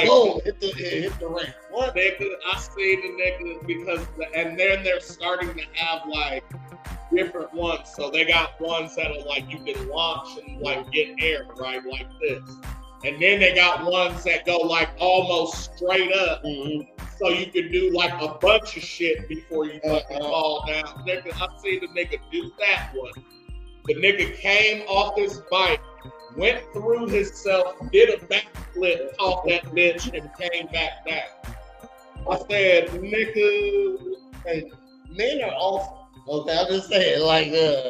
boom, hit the ramp. What? Nigga, I see the niggas because, and then they're starting to have different ones. So they got ones that are you can launch and get air, right, like this. And then they got ones that go almost straight up. Mm-hmm. So you can do a bunch of shit before you fucking fall down. Nigga, I seen the nigga do that one. The nigga came off his bike, went through himself, did a backflip off that bitch, and came back down. I said, nigga, hey, men are awesome. Okay, I'm just saying,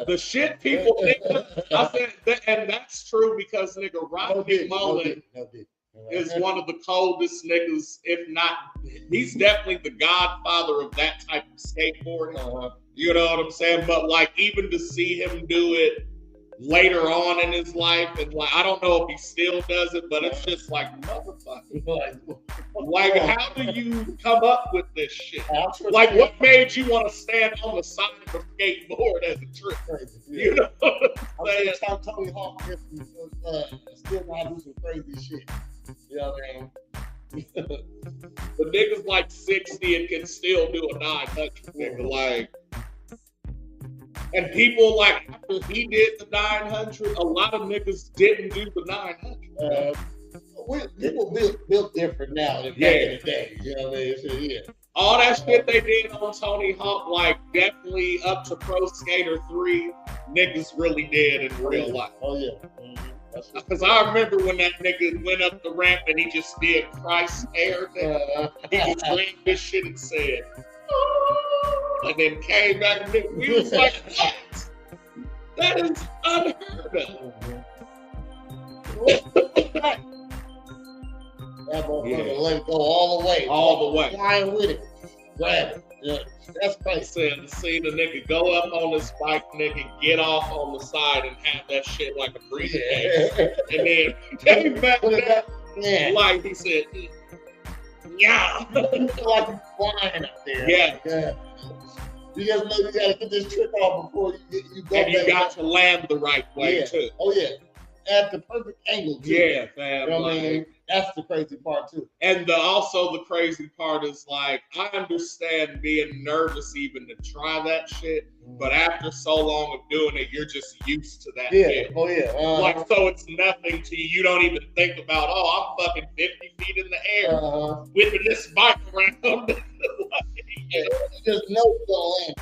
the shit people nigga. I said, and that's true because nigga, Rodney Mullen is one of the coldest niggas, if not, he's definitely the godfather of that type of skateboarding. You know what I'm saying? But even to see him do it later on in his life, and I don't know if he still does it, but it's just motherfucker. How do you come up with this shit? What made you want to stand on the side of a skateboard as a trick? You know what I'm saying? Tony Hawk still gonna do some crazy shit. You know what I mean? The nigga's 60 and can still do a 900, nigga. And people after he did the 900, a lot of niggas didn't do the 900. People built different now than back in the day. You know what I mean? So, all that shit they did on Tony Hawk, definitely up to Pro Skater 3, niggas really did in real life. Oh yeah. Because I remember when that nigga went up the ramp and he just did Christ air thing. He just ran this shit and said, and then came back and we was what? That is unheard of. That motherfucker let it go all the way. All the way. Flying with it. Grab it. Yeah. That's crazy. To see the nigga go up on this bike, nigga, get off on the side and have that shit like a briefcase. And then came back down, he said, yeah. Flying up there. Yeah. You guys know you gotta get this trick off before you go. And you got to land the right way too. Oh yeah. At the perfect angle too. Yeah, fam. You know what I mean? That's the crazy part too. And also the crazy part is I understand being nervous even to try that shit, but after so long of doing it, you're just used to that shit. Oh yeah. So it's nothing to you. You don't even think about, I'm fucking 50 feet in the air whipping this bike around. You just know it's gonna land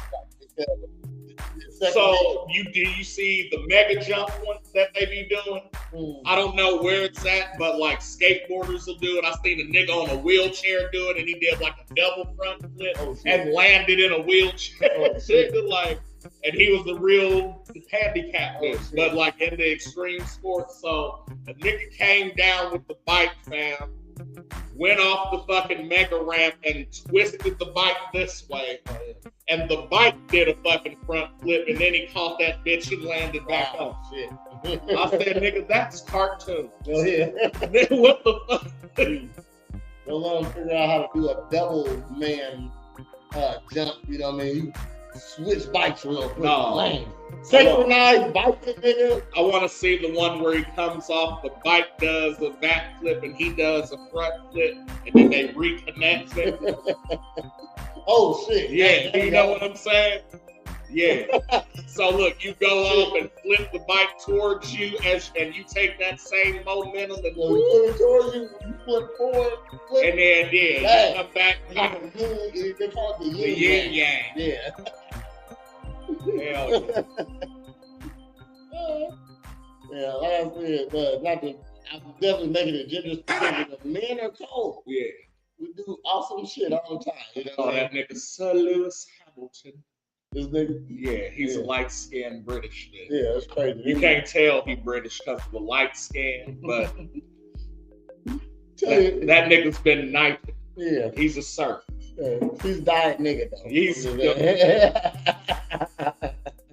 because So do you see the mega jump one that they be doing? I don't know where it's at, but like skateboarders will do it. I seen a nigga on a wheelchair do it, and he did like a double front flip and landed in a wheelchair. Like, and he was the real handicap bitch, but like in the extreme sports. So the nigga came down with the bike, fam, went off the fucking mega ramp and twisted the bike this way. And the bike did a fucking front flip, and then he caught that bitch and landed back on. Shit. I said, nigga, that's cartoon. Oh, yeah. What the fuck? They'll let him figure out how to do a double man jump, you know what I mean? You switch bikes real quick. No. Synchronized biking, nigga. I want to see the one where he comes off, the bike does a back flip, and he does a front flip, and then they reconnect it. Oh, shit. Yeah, you know what I'm saying? Yeah. So look, you go off and flip the bike towards you, and you take that same momentum and towards you flip forward, flip. And then you come back. They call it the yin yang. Yeah. Hell yeah, like I said, I'm definitely making it gender specific. Men are cold. Yeah. We do awesome shit all the time. You know what that nigga Sir Lewis Hamilton. This nigga? Yeah, he's a light-skinned British nigga. Yeah, that's crazy. You can't tell he British because of the light skin, but that nigga's been knighted. Yeah. He's a serf. Yeah. He's diet nigga though.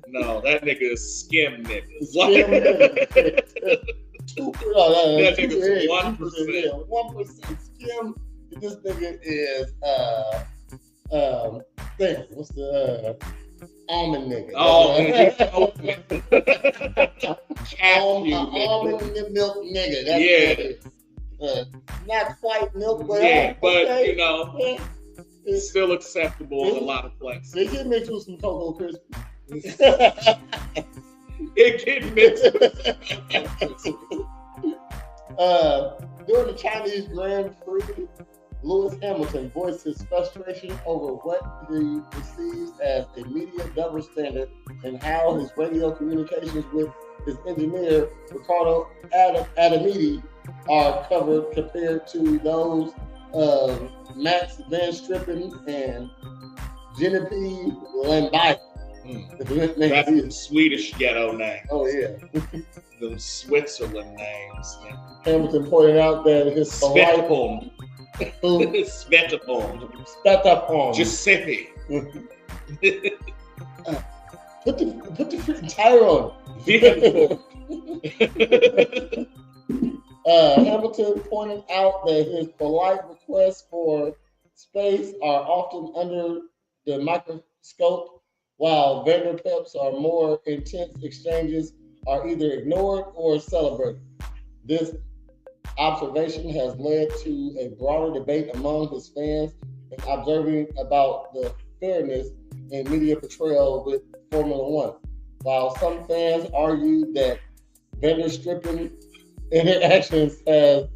No, that nigga is skim nigga. Skim nigga. That nigga's 1%. Yeah, 1% skim. This nigga is what's the almond nigga? Almond milk nigga. That's not quite milk, but but you know, it's still acceptable in a lot of places. They get mixed with some Cocoa Krispies. It get mixed. During the Chinese Grand Prix, Lewis Hamilton voiced his frustration over what he perceives as a media double standard and how his radio communications with his engineer, Ricardo Adamiti, are covered compared to those of Max Van Strippen and Genevieve Lambier. That's a Swedish ghetto name. Oh, yeah. Those Switzerland names. Hamilton pointed out that his Svetapon. Giuseppe. Put the freaking tire on. Hamilton pointed out that his polite requests for space are often under the microscope, while Vanderpip's are more intense exchanges are either ignored or celebrated. This observation has led to a broader debate among his fans and observing about the fairness in media portrayal with Formula One. While some fans argue that Van Strippen interactions has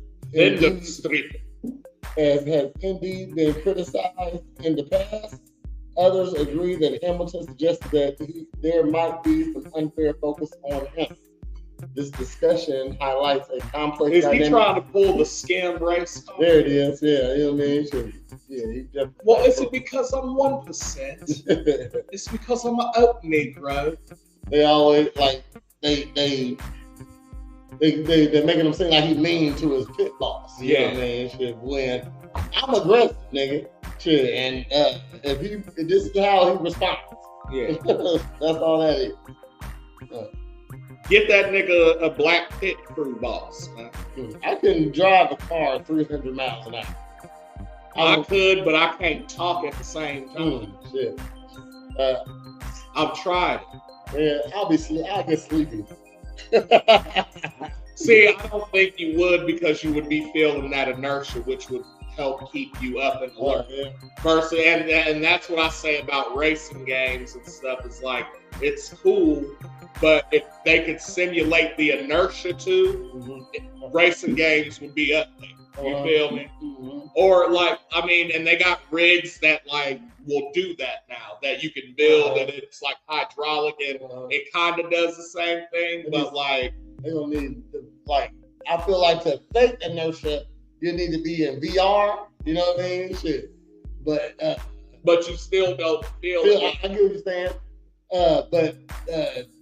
indeed been criticized in the past, others agree that Hamilton suggested that there might be some unfair focus on him. This discussion highlights a complex dynamic. Is he trying to pull the skim race? There it is. Yeah, you know what I mean? Well, is it because I'm 1%? It's because I'm an oat Negro. They always they're making him seem like he's mean to his pit boss. You know what I mean? Shit, when I'm aggressive, nigga. Shit, and this is how he responds. Yeah. That's all that is. Get that nigga a black pit crew boss, man. I can drive a car 300 miles an hour. I could, but I can't talk at the same time. Shit. I've tried. Yeah, I'll get sleepy. See, I don't think you would, because you would be feeling that inertia, which would help keep you up and alert. Versus, and that's what I say about racing games and stuff. Is like, it's cool, but if they could simulate the inertia too, racing games would be up there. You feel me? Or like, I mean, and they got rigs that like will do that now. That you can build and it's like hydraulic and it kind of does the same thing, but like they don't need like I feel like to fake inertia, you need to be in VR. You know what I mean? Shit, but you still don't feel I get what you're saying. But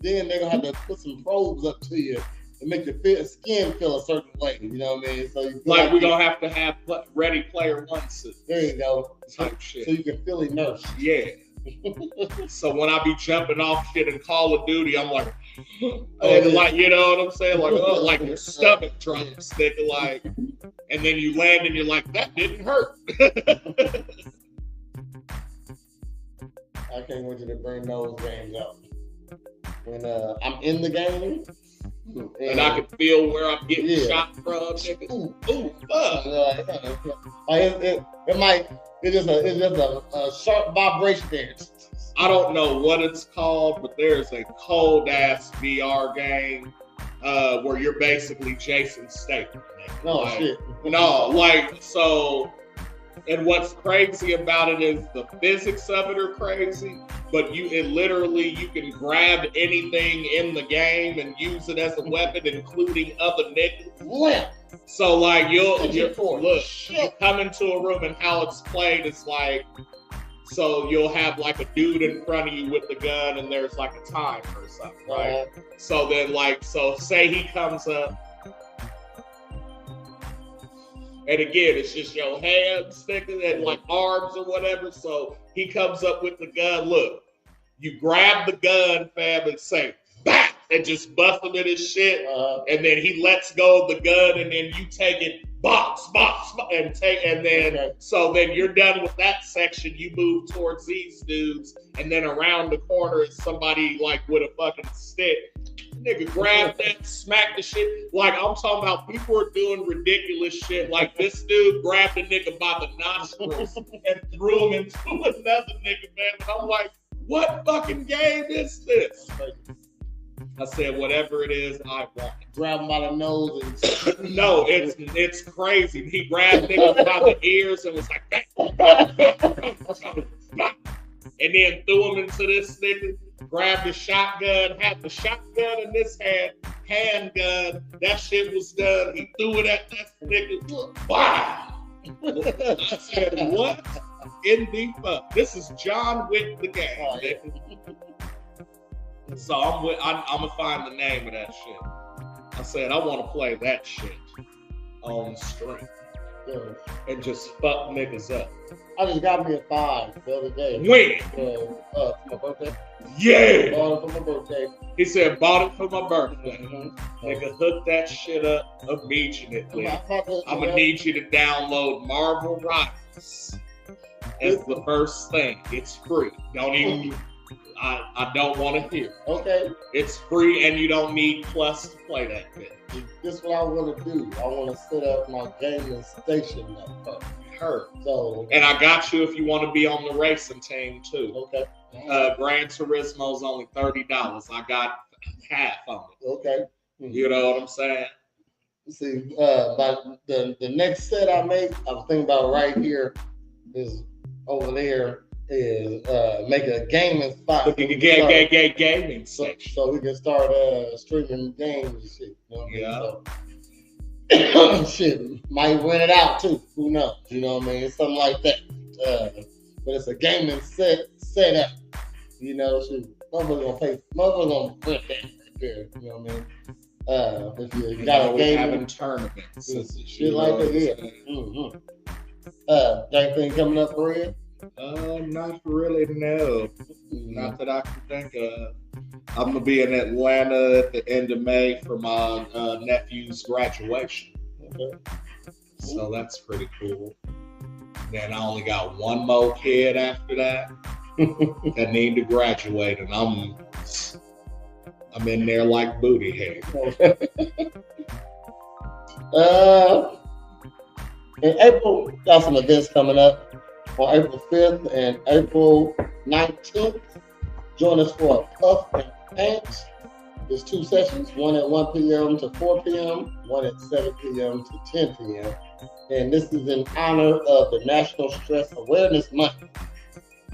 then they're gonna have to put some probes up to you to make your skin feel a certain way. You know what I mean? So you like we're gonna have to have Ready Player One suits. There you go. Type shit. So you can feel inertia. Yeah. So when I be jumping off shit in Call of Duty, I'm like, like you know what I'm saying? Like your stomach drops, nigga, like, and then you land and you're like, that didn't hurt. I can't wait to bring those games out. When I'm in the game, and I can feel where I'm getting shot from, nigga. Ooh, fuck. It's just a sharp vibration there. I don't know what it's called, but there's a cold ass VR game where you're basically Jason Statham. Shit. No, like so. And what's crazy about it is the physics of it are crazy, but you can grab anything in the game and use it as a weapon, including other niggas. So like you come into a room and how it's played is like, so you'll have like a dude in front of you with the gun and there's like a timer or something, right? So then say he comes up. And again, it's just your hands, nigga, and like arms or whatever. So he comes up with the gun. Look, you grab the gun, fam, and say, "Back!" and just bust him in his shit. And then he lets go of the gun, and then you take it, box, and then so then you're done with that section. You move towards these dudes, and then around the corner is somebody like with a fucking stick. Nigga, grab that, smack the shit. Like, I'm talking about people are doing ridiculous shit. Like, this dude grabbed a nigga by the nostrils and threw him into another nigga, man. And I'm like, what fucking game is this? I said, whatever it is, I want it. Grab him by the nose and no, it's crazy. He grabbed niggas by the ears and was like, and then threw him into this nigga. Grabbed the shotgun, had the shotgun in this hand, handgun. That shit was done. He threw it at that nigga. Wow. I said, what in the fuck? This is John Wick the game. So I'm gonna find the name of that shit. I said, I want to play that shit on stream. And just fuck niggas up. I just got me a 5 the other day. When? For my birthday. Yeah. Bought it for my birthday. He said, bought it for my birthday. Nigga, hook that shit up immediately. I'm gonna need you to download Marvel Rivals as the first thing. It's free. Don't even. I don't want to hear. Okay. It's free and you don't need Plus to play that bit. This is what I want to do. I want to set up my gaming station up. So. And I got you if you want to be on the racing team too. Okay. Gran Turismo's only $30. I got half on it. Okay. You know what I'm saying? See, the next set I make, I was thinking about right here is over there. Is make a gaming spot. Gaming section. So we can start streaming games and shit. You know what I mean? So, shit, might rent it out too. Who knows? You know what I mean? Something like that. But it's a gaming setup. You know, shit, motherfuckers gonna rent that right there. You know what I mean? If you got a game having tournaments, shit like that. Yeah. Anything coming up for real? Not really, no. Not that I can think of. I'm gonna be in Atlanta at the end of May for my nephew's graduation. Okay. So that's pretty cool. Then I only got one more kid after that that need to graduate, and I'm in there like booty hair. In April, got some events coming up. On April 5th and April 19th, join us for a Puff and Paint. There's 2 sessions, one at 1 p.m. to 4 p.m., one at 7 p.m. to 10 p.m. And this is in honor of the National Stress Awareness Month.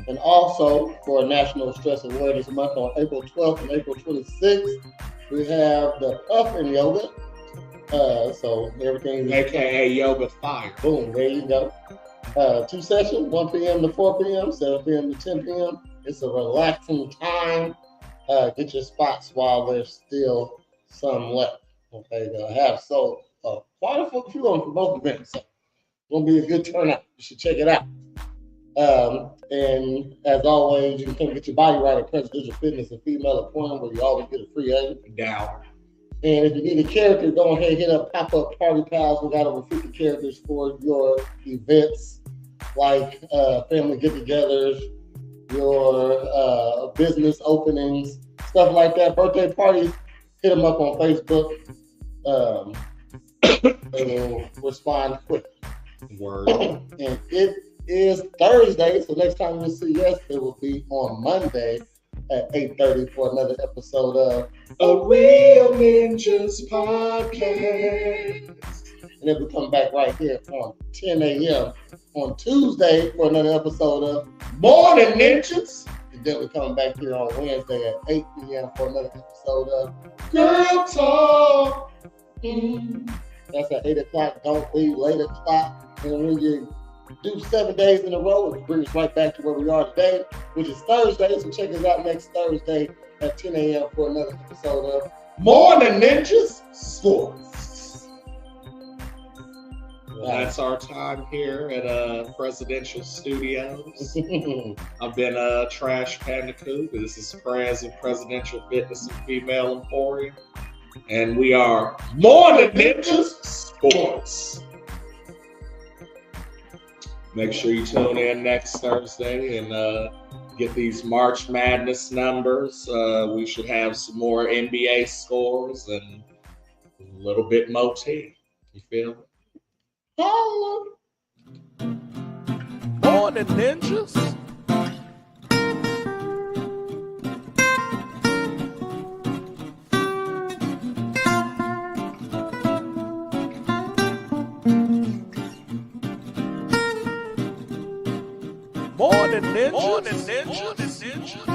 And also for National Stress Awareness Month on April 12th and April 26th, we have the Puffin Yoga. So everything is AKA Yoga Fire. boom, there you go. 2 sessions, 1 p.m. to 4 p.m., 7 p.m. to 10 p.m. It's a relaxing time. Get your spots while there's still some left. Okay, they'll have quite a few of them for both events. So it's gonna be a good turnout. You should check it out. And as always, you can come get your body right at Presidential Fitness and Female Appointment, where you always get a free aid. Down. And if you need a character, go ahead and hit up Pop-Up Party Pals. We got over 50 characters for your events, like family get-togethers, your business openings, stuff like that. Birthday parties, hit them up on Facebook. They will respond quick. Word. And it is Thursday, so next time you'll see us, it will be on Monday at 8:30 for another episode of A Real Ninjas Podcast. And then we come back right here on 10 a.m. on Tuesday for another episode of Morn'n Ninjas. And then we come back here on Wednesday at 8 p.m. for another episode of Girl Talk. That's at 8 o'clock. Don't leave late o'clock. And when you do 7 days in a row, it brings us right back to where we are today, which is Thursday. So check us out next Thursday at 10 a.m. for another episode of Morn'n Ninjas Sports. Well, that's our time here at Presidential Studios. I've been Trash Pandacoot. This is Prez of Presidential Fitness and Female Emporium. And we are Morn'n Ninjas Sports. Make sure you tune in next Thursday and get these March Madness numbers. We should have some more NBA scores and a little bit more tea. You feel me? Holla. Morning, ninjas. Morning, ninjas. Morning, ninjas.